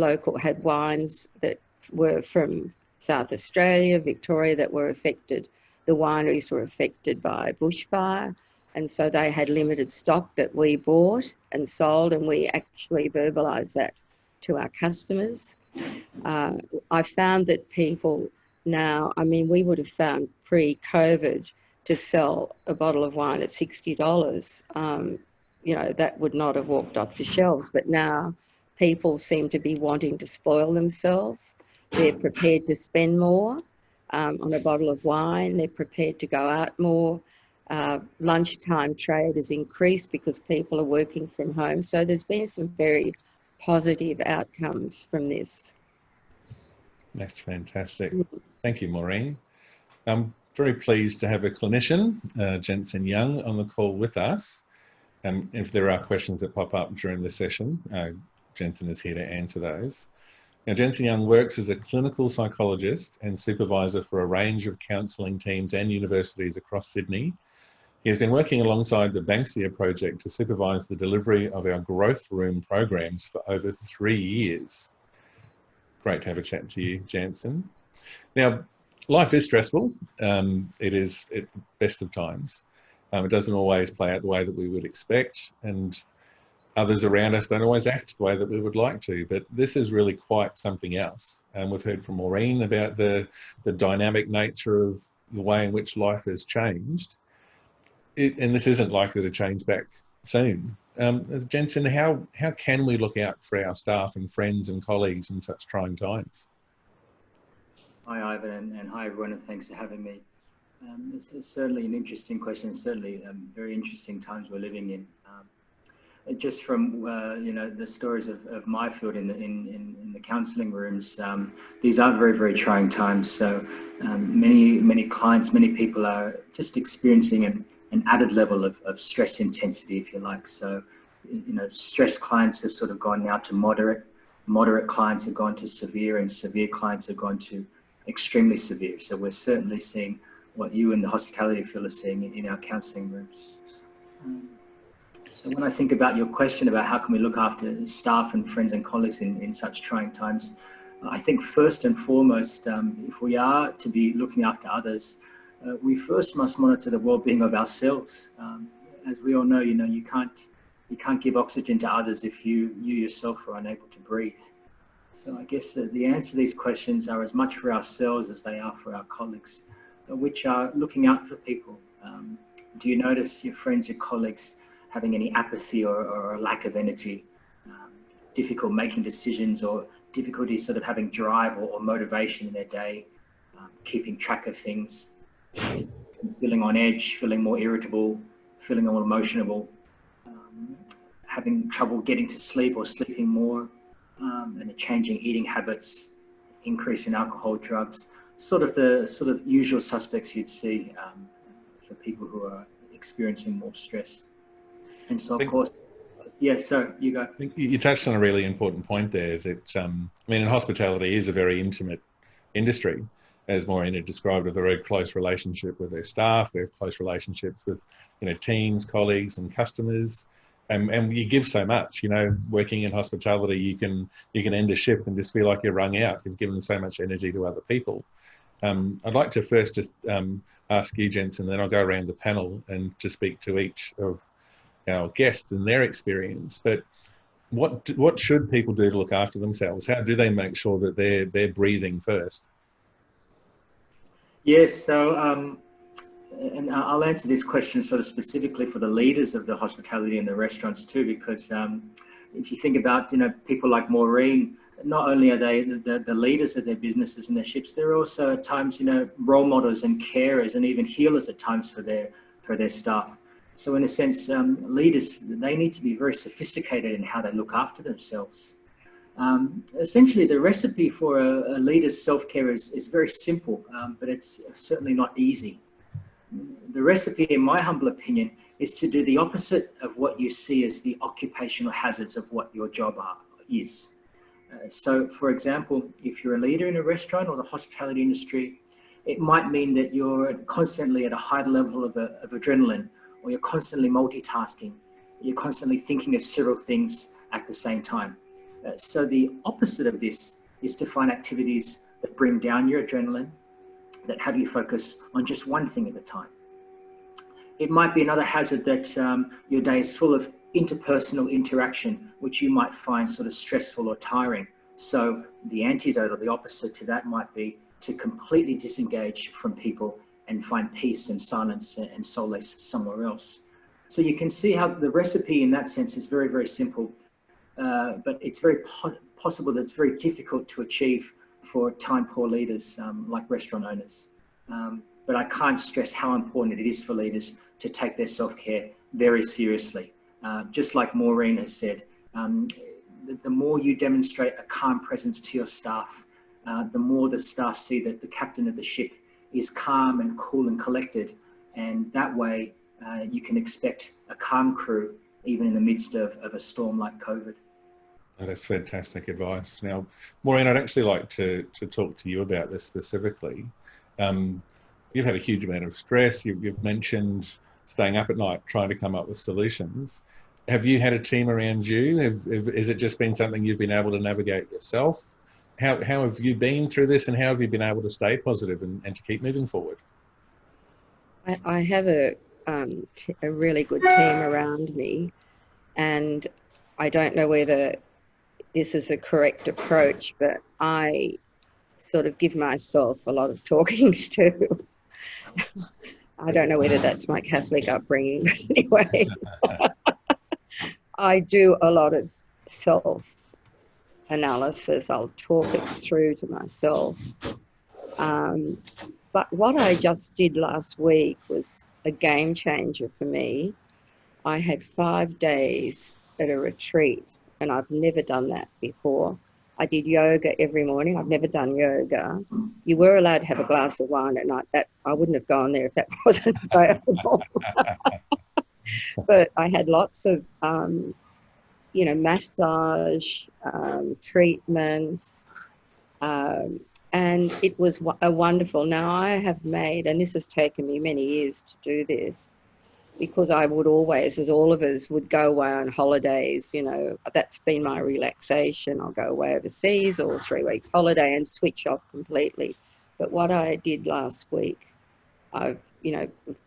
wines that were from South Australia, Victoria, that were affected. The wineries were affected by bushfire. And so they had limited stock that we bought and sold, and we actually verbalised that to our customers. I found that people now, we would have found pre-COVID to sell a bottle of wine at $60, that would not have walked off the shelves. But now people seem to be wanting to spoil themselves. They're prepared to spend more on a bottle of wine. They're prepared to go out more. Lunchtime trade has increased because people are working from home. So there's been some very positive outcomes from this. That's fantastic. Thank you, Maureen. I'm very pleased to have a clinician, Jensen Young, on the call with us. If there are questions that pop up during the session, Jensen is here to answer those. Now, Jensen Young works as a clinical psychologist and supervisor for a range of counselling teams and universities across Sydney. He has been working alongside the Banksia project to supervise the delivery of our growth room programs for over 3 years. Great to have a chat to you, Jensen. Now, life is stressful. It is at the best of times. It doesn't always play out the way that we would expect, and others around us don't always act the way that we would like to, but this is really quite something else. And we've heard from Maureen about the dynamic nature of the way in which life has changed. And this isn't likely to change back soon. Jensen, how can we look out for our staff and friends and colleagues in such trying times? Hi, Ivan, and hi, everyone, and thanks for having me. This is certainly an interesting question, certainly very interesting times we're living in. Just from the stories of my field in the counselling rooms, these are very, very trying times. So many clients, many people are just experiencing an added level of stress intensity, if you like. So stress clients have sort of gone now to moderate clients have gone to severe, and severe clients have gone to extremely severe. So we're certainly seeing what you in the hospitality field are seeing in our counselling rooms. So when I think about your question about how can we look after staff and friends and colleagues in such trying times, I think first and foremost, if we are to be looking after others, we first must monitor the well-being of ourselves. As we all know, you can't give oxygen to others if you yourself are unable to breathe. So I guess the answer to these questions are as much for ourselves as they are for our colleagues, which are looking out for people. Do you notice your friends, your colleagues having any apathy or a lack of energy, difficult making decisions, or difficulty sort of having drive or motivation in their day, keeping track of things, feeling on edge, feeling more irritable, feeling more emotional, having trouble getting to sleep or sleeping more, and changing eating habits, increase in alcohol, drugs, sort of usual suspects you'd see for people who are experiencing more stress. And so, of course, yeah, so you go. You touched on a really important point there. That in hospitality is a very intimate industry, as Maureen had described, with a very close relationship with their staff. We have close relationships with, teams, colleagues, and customers, and you give so much. Working in hospitality, you can end a shift and just feel like you're wrung out. You've given so much energy to other people. I'd like to first just ask you, Jensen, then I'll go around the panel and to speak to each of our guests and their experience. But what should people do to look after themselves? How do they make sure that they're breathing first? Yes, so and I'll answer this question sort of specifically for the leaders of the hospitality and the restaurants too, because if you think about people like Maureen, not only are they the leaders of their businesses and their ships, they're also at times role models and carers and even healers at times for their staff. So in a sense, leaders, they need to be very sophisticated in how they look after themselves. Essentially, the recipe for a leader's self-care is very simple, but it's certainly not easy. The recipe, in my humble opinion, is to do the opposite of what you see as the occupational hazards of what your job is. So, for example, if you're a leader in a restaurant or the hospitality industry, it might mean that you're constantly at a high level of adrenaline, or you're constantly multitasking, you're constantly thinking of several things at the same time. So the opposite of this is to find activities that bring down your adrenaline, that have you focus on just one thing at a time. It might be another hazard that your day is full of interpersonal interaction, which you might find sort of stressful or tiring. So the antidote or the opposite to that might be to completely disengage from people and find peace and silence and solace somewhere else. So you can see how the recipe in that sense is very, very simple, but it's very possible that it's very difficult to achieve for time poor leaders like restaurant owners. But I can't stress how important it is for leaders to take their self-care very seriously. Just like Maureen has said, the more you demonstrate a calm presence to your staff, the more the staff see that the captain of the ship is calm and cool and collected. And that way you can expect a calm crew, even in the midst of a storm like COVID. Oh, that's fantastic advice. Now, Maureen, I'd actually like to talk to you about this specifically. You've had a huge amount of stress. You've mentioned staying up at night, trying to come up with solutions. Have you had a team around you? Has it just been something you've been able to navigate yourself? How have you been through this, and how have you been able to stay positive and to keep moving forward? I have a really good team around me, and I don't know whether this is a correct approach, but I sort of give myself a lot of talkings to. I don't know whether that's my Catholic upbringing, but anyway, I do a lot of self-analysis. I'll talk it through to myself. But what I just did last week was a game changer for me. I had 5 days at a retreat, and I've never done that before. I did yoga every morning. I've never done yoga. You were allowed to have a glass of wine at night. That I wouldn't have gone there if that wasn't available. But I had lots of, massage, treatments, and it was a wonderful. Now I have made, and this has taken me many years to do this, because I would always, as all of us, would go away on holidays. That's been my relaxation. I'll go away overseas or 3 weeks holiday and switch off completely. But what I did last week, I've,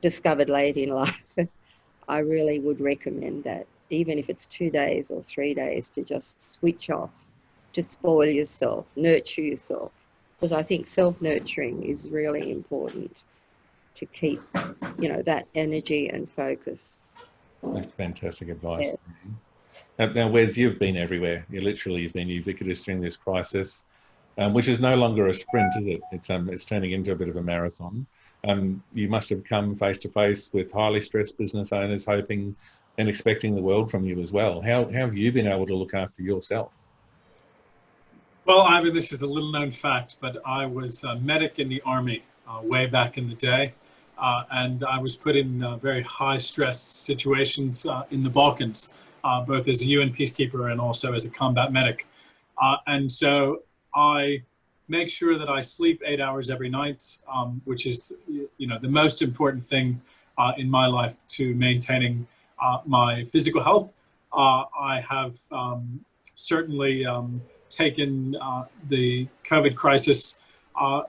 discovered late in life, I really would recommend that, even if it's 2 days or 3 days, to just switch off, to spoil yourself, nurture yourself. Because I think self-nurturing is really important to keep, that energy and focus. That's fantastic advice. Yeah. Now, Wes, you've been everywhere. You've been ubiquitous during this crisis, which is no longer a sprint, is it? It's turning into a bit of a marathon. You must have come face to face with highly stressed business owners, hoping and expecting the world from you as well. How have you been able to look after yourself? Well, Ivan, this is a little known fact, but I was a medic in the Army way back in the day. And I was put in very high stress situations in the Balkans, both as a UN peacekeeper and also as a combat medic. And so I make sure that I sleep 8 hours every night, which is, the most important thing in my life to maintaining my physical health. I have certainly taken the COVID crisis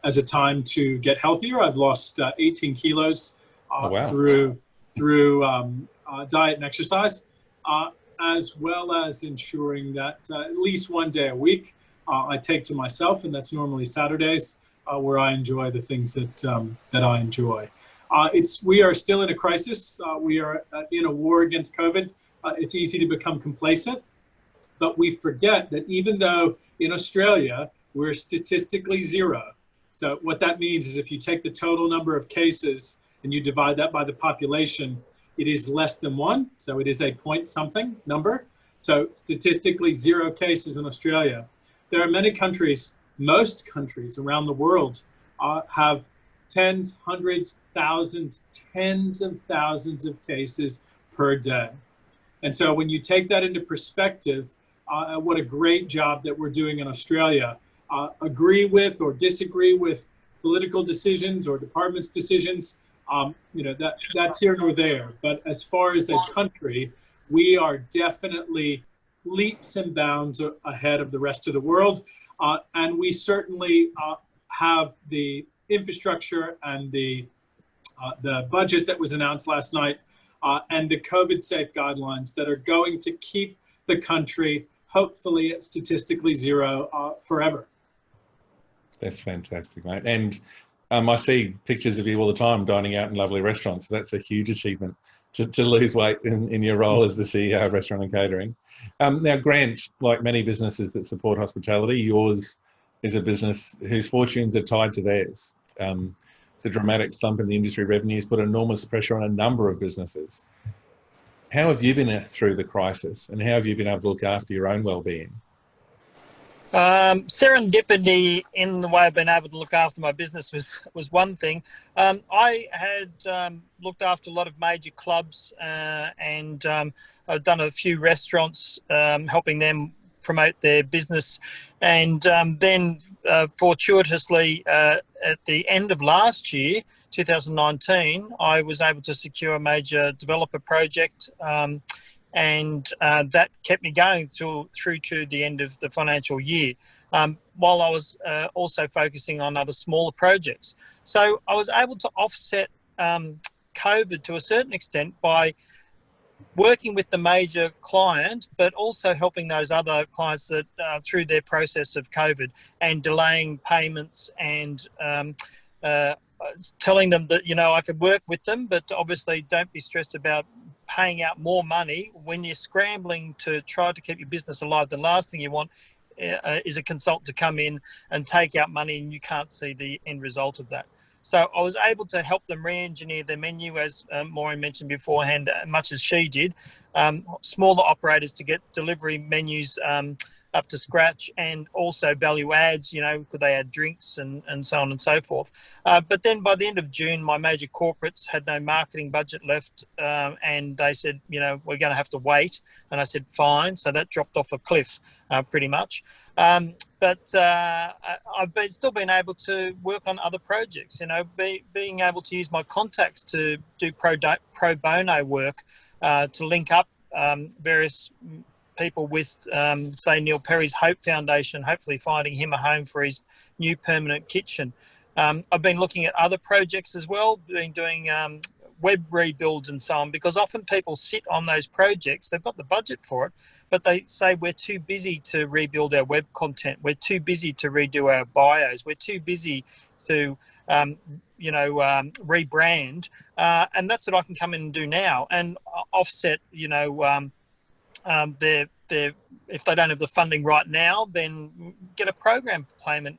as a time to get healthier. I've lost 18 kilos through diet and exercise, as well as ensuring that at least 1 day a week I take to myself, and that's normally Saturdays, where I enjoy the things that I enjoy. We are still in a crisis. We are in a war against COVID. It's easy to become complacent, but we forget that even though in Australia we're statistically zero. So what that means is if you take the total number of cases and you divide that by the population, it is less than 1. So it is a point something number. So statistically 0 cases in Australia. There are many countries, most countries around the world have tens, hundreds, thousands, tens of thousands of cases per day. And so when you take that into perspective, what a great job that we're doing in Australia. Agree with or disagree with political decisions or departments' decisions, that's here nor there. But as far as a country, we are definitely leaps and bounds ahead of the rest of the world. And we certainly have the infrastructure and the budget that was announced last night and the COVID safe guidelines that are going to keep the country hopefully at statistically zero forever. That's fantastic, mate. And I see pictures of you all the time dining out in lovely restaurants. So that's a huge achievement to lose weight in your role as the CEO of Restaurant and Catering. Now, Grant, like many businesses that support hospitality, yours is a business whose fortunes are tied to theirs. The dramatic slump in the industry revenues put enormous pressure on a number of businesses. How have you been through the crisis, and how have you been able to look after your own well-being? Serendipity in the way of being able to look after my business was one thing. I had looked after a lot of major clubs and I've done a few restaurants, helping them promote their business. And then fortuitously, at the end of last year, 2019, I was able to secure a major developer project, and that kept me going through to the end of the financial year, while I was also focusing on other smaller projects. So I was able to offset COVID to a certain extent by working with the major client, but also helping those other clients that through their process of COVID and delaying payments and telling them that, you know, I could work with them, but obviously don't be stressed about paying out more money when you're scrambling to try to keep your business alive. The last thing you want is a consultant to come in and take out money and you can't see the end result of that. So I was able to help them re-engineer their menu, as Maureen mentioned beforehand, much as she did. Smaller operators to get delivery menus up to scratch, and also value adds, you know, could they add drinks and so on and so forth. But then by the end of June, my major corporates had no marketing budget left, and they said, you know, we're going to have to wait. And I said, fine. So that dropped off a cliff pretty much. But I've still been able to work on other projects, you know, being able to use my contacts to do pro bono work, to link up various people with, say, Neil Perry's Hope Foundation, hopefully finding him a home for his new permanent kitchen. I've been looking at other projects as well, doing web rebuilds and so on, because often people sit on those projects, they've got the budget for it, but they say we're too busy to rebuild our web content, we're too busy to redo our bios, we're too busy to rebrand, and that's what I can come in and do now and offset, you know, if they don't have the funding right now, then get a program payment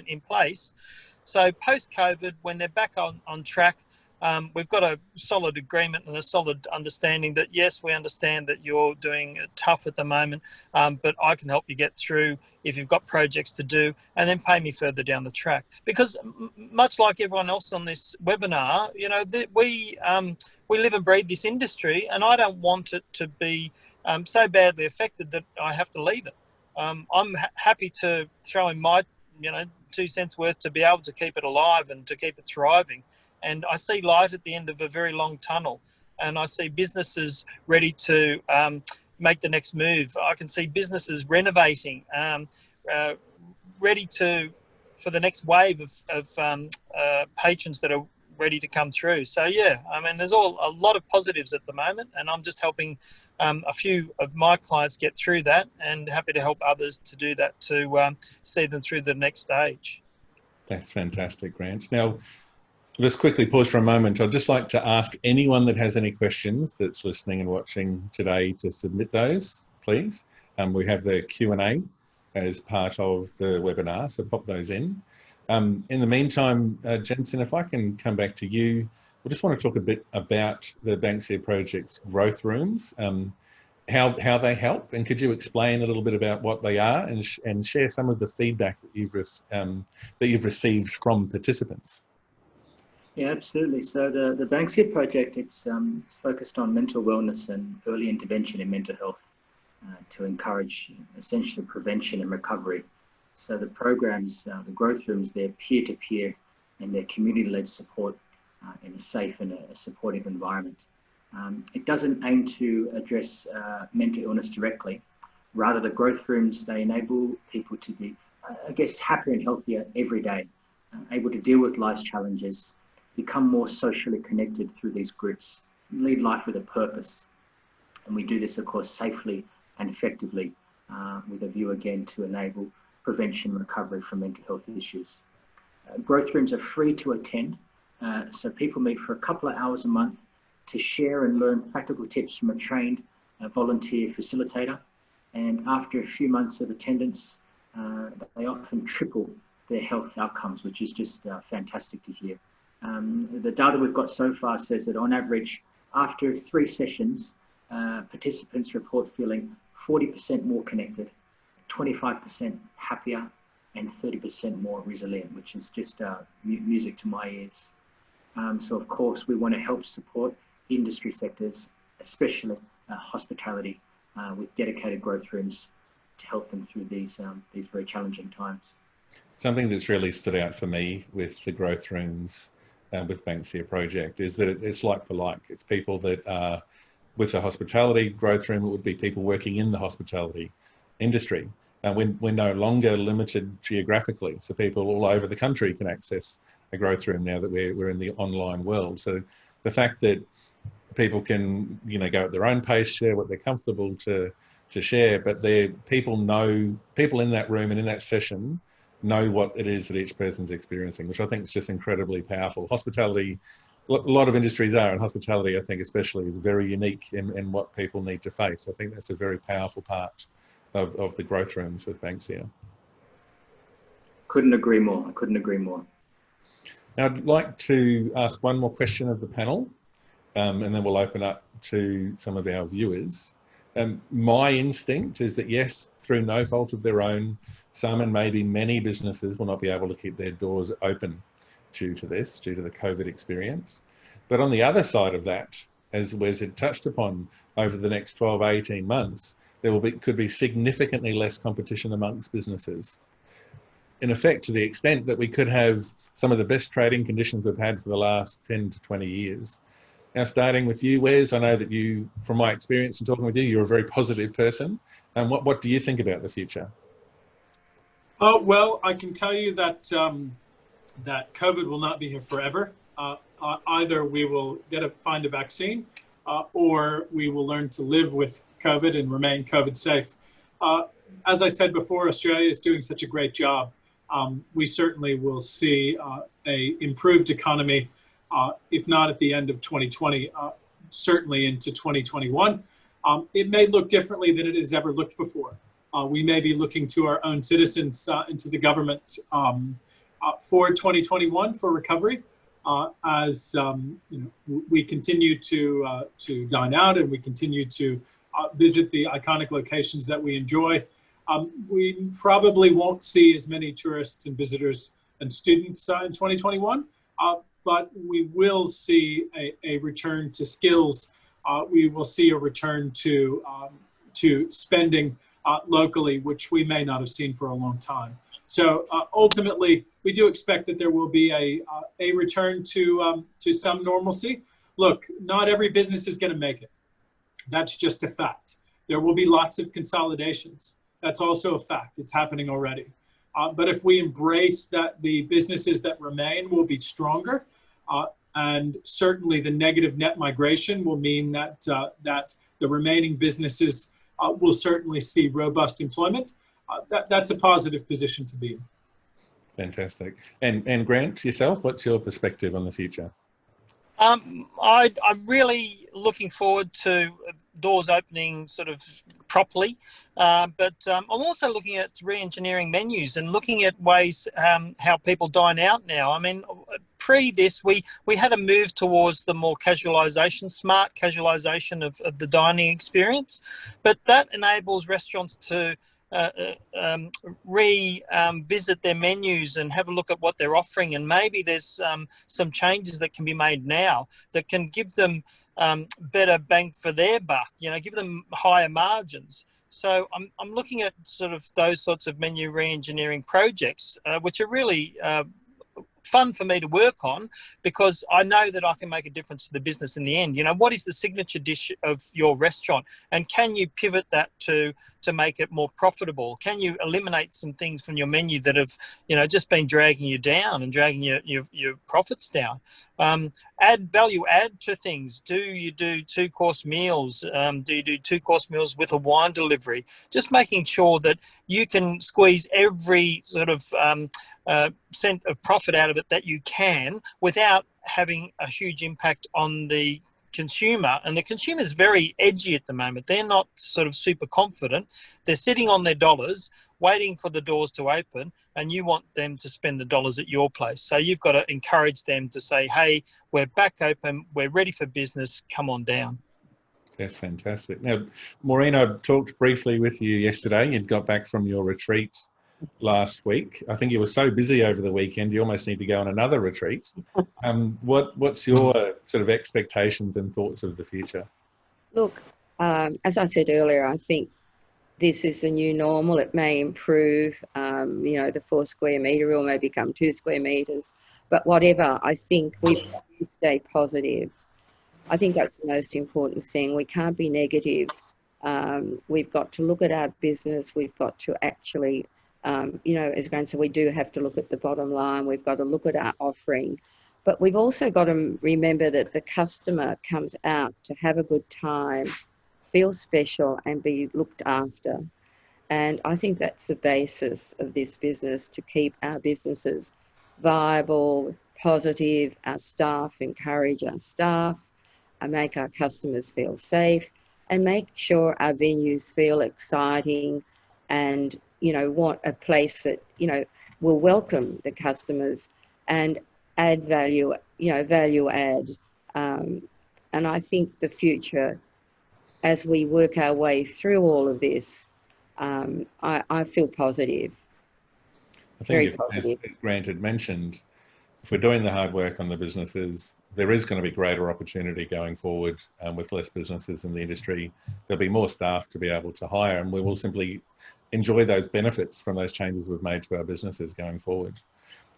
in place. So post-COVID, when they're back on track, we've got a solid agreement and a solid understanding that, yes, we understand that you're doing it tough at the moment, but I can help you get through if you've got projects to do, and then pay me further down the track. Because much like everyone else on this webinar, you know, we live and breathe this industry, and I don't want it to be so badly affected that I have to leave it. I'm happy to throw in my, 2 cents worth to be able to keep it alive and to keep it thriving. And I see light at the end of a very long tunnel, and I see businesses ready to make the next move. I can see businesses renovating, ready for the next wave of patrons that are ready to come through. So yeah, I mean, there's a lot of positives at the moment, and I'm just helping a few of my clients get through that, and happy to help others to do that, to see them through the next stage. That's fantastic, Grant. Now, just quickly pause for a moment. I'd just like to ask anyone that has any questions that's listening and watching today to submit those, please. We have the Q&A as part of the webinar, so pop those in. In the meantime, Jensen, if I can come back to you, we just want to talk a bit about the Banksia Project's growth rooms, how they help, and could you explain a little bit about what they are and share some of the feedback that you've received from participants? Yeah, absolutely. So the Banksia Project, it's focused on mental wellness and early intervention in mental health to encourage essentially prevention and recovery. So the programs, the growth rooms, they're peer-to-peer and they're community-led support in a safe and a supportive environment. It doesn't aim to address mental illness directly. Rather, the growth rooms, they enable people to be, happier and healthier every day, able to deal with life's challenges, become more socially connected through these groups, lead life with a purpose. And we do this, of course, safely and effectively with a view, again, to enable prevention and recovery from mental health issues. Growth rooms are free to attend, so people meet for a couple of hours a month to share and learn practical tips from a trained volunteer facilitator. And after a few months of attendance, they often triple their health outcomes, which is just fantastic to hear. The data we've got so far says that on average, after 3 sessions, participants report feeling 40% more connected, 25% happier, and 30% more resilient, which is just music to my ears. So of course, we want to help support industry sectors, especially hospitality, with dedicated growth rooms to help them through these very challenging times. Something that's really stood out for me with the growth rooms with Banksia project is that it's like for like. It's people that are with a hospitality growth room. It would be people working in the hospitality industry. We're no longer limited geographically, so people all over the country can access a growth room now that we're in the online world. So the fact that people can, go at their own pace, share what they're comfortable to share, but people in that room and in that session know what it is that each person's experiencing, which I think is just incredibly powerful. Hospitality, a lot of industries are, and hospitality, I think especially, is very unique in what people need to face. I think that's a very powerful part of the growth rooms with Banksia. Couldn't agree more. I couldn't agree more. Now, I'd like to ask one more question of the panel, and then we'll open up to some of our viewers. My instinct is that yes, through no fault of their own, some and maybe many businesses will not be able to keep their doors open due to the COVID experience. But on the other side of that, as Wes had touched upon, over the next 12, 18 months, could be significantly less competition amongst businesses. In effect, to the extent that we could have some of the best trading conditions we've had for the last 10 to 20 years. Now, starting with you, Wes, I know that you, from my experience in talking with you, you're a very positive person. What do you think about the future? Oh, well, I can tell you that that COVID will not be here forever. Either we will find a vaccine or we will learn to live with COVID and remain COVID safe. As I said before, Australia is doing such a great job. We certainly will see a improved economy, if not at the end of 2020, certainly into 2021. It may look differently than it has ever looked before. We may be looking to our own citizens and to the government for 2021 for recovery, as we continue to dine out and we continue to visit the iconic locations that we enjoy. We probably won't see as many tourists and visitors and students in 2021, but we will see a return to skills. We will see a return to spending locally, which we may not have seen for a long time. So ultimately, we do expect that there will be a return to some normalcy. Look, not every business is going to make it. That's just a fact. There will be lots of consolidations. That's also a fact. It's happening already. But if we embrace that, the businesses that remain will be stronger, and certainly the negative net migration will mean that the remaining businesses will certainly see robust employment. That's a positive position to be in. Fantastic. And Grant, yourself, what's your perspective on the future? I'm really looking forward to doors opening sort of properly, but I'm also looking at re-engineering menus and looking at ways how people dine out now. I mean, pre this, we had a move towards the more casualisation, smart casualisation of the dining experience, but that enables restaurants to revisit their menus and have a look at what they're offering, and maybe there's some changes that can be made now that can give them better bang for their buck, give them higher margins. So I'm looking at sort of those sorts of menu re-engineering projects, which are really fun for me to work on, because I know that I can make a difference to the business in the end. What is the signature dish of your restaurant, and can you pivot that to make it more profitable? Can you eliminate some things from your menu that have just been dragging you down and dragging your profits down? Add value add to things. Do you do 2-course meals? Do you do 2-course meals with a wine delivery? Just making sure that you can squeeze every sort of cent of profit out of it that you can without having a huge impact on the consumer. And the consumer is very edgy at the moment. They're not sort of super confident. They're sitting on their dollars, waiting for the doors to open. and you want them to spend the dollars at your place. So you've got to encourage them to say, hey, we're back open, we're ready for business, come on down. That's fantastic. Now, Maureen, I talked briefly with you yesterday. You'd got back from your retreat last week. I think you were so busy over the weekend, you almost need to go on another retreat. What's your sort of expectations and thoughts of the future? Look, as I said earlier, I think this is the new normal. It may improve, you know, the 4 square metre rule may become 2 square metres, but whatever, I think we've got to stay positive. I think that's the most important thing. We can't be negative. We've got to look at our business. We've got to actually, you know, as Grant said, we do have to look at the bottom line. We've got to look at our offering. But we've also got to remember that the customer comes out to have a good time, feel special and be looked after. And I think that's the basis of this business, to keep our businesses viable, positive, our staff, encourage our staff, and make our customers feel safe, and make sure our venues feel exciting and, you know, want a place that, you know, will welcome the customers and add value, you know, value add. And I think the future, as we work our way through all of this, I feel positive. I think, as Grant had mentioned, if we're doing the hard work on the businesses, there is going to be greater opportunity going forward with less businesses in the industry. There'll be more staff to be able to hire, and we will simply enjoy those benefits from those changes we've made to our businesses going forward.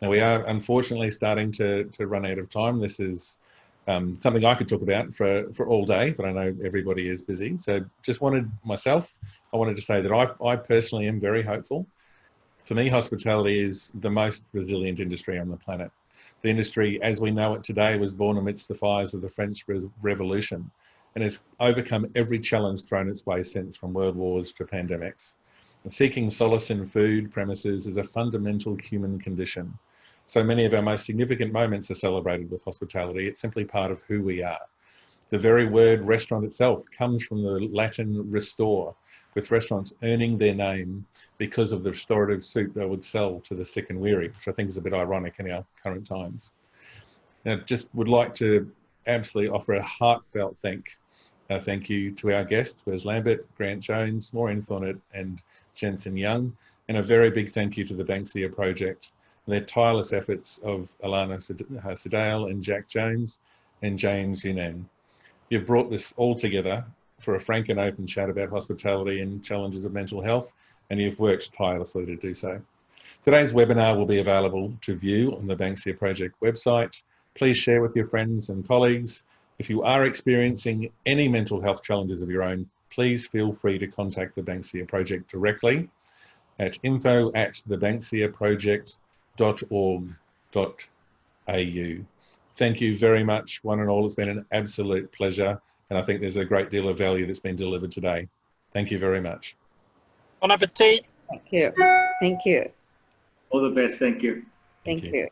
Now, we are unfortunately starting to run out of time. This is something I could talk about for all day, but I know everybody is busy. So I wanted to say that I personally am very hopeful. For me, hospitality is the most resilient industry on the planet. The industry, as we know it today, was born amidst the fires of the French Revolution and has overcome every challenge thrown its way since, from world wars to pandemics. And seeking solace in food premises is a fundamental human condition. So many of our most significant moments are celebrated with hospitality. It's simply part of who we are. The very word restaurant itself comes from the Latin restore, with restaurants earning their name because of the restorative soup they would sell to the sick and weary, which I think is a bit ironic in our current times. Now, just would like to absolutely offer a heartfelt thank you to our guests, Wes Lambert, Grant Jones, Maureen Thornett and Jensen Young, and a very big thank you to the Banksia Project, their tireless efforts of Alana Sedale and Jack Jones and James Yunan. You've brought this all together for a frank and open chat about hospitality and challenges of mental health, and you've worked tirelessly to do so. Today's webinar will be available to view on the Banksia Project website. Please share with your friends and colleagues. If you are experiencing any mental health challenges of your own, please feel free to contact the Banksia Project directly at info@thebanksiaproject.org.au. Thank you very much, one and all. It's been an absolute pleasure, and I think there's a great deal of value that's been delivered today. Thank you very much. Bon appetit. Thank you. Thank you. All the best. Thank you. Thank you.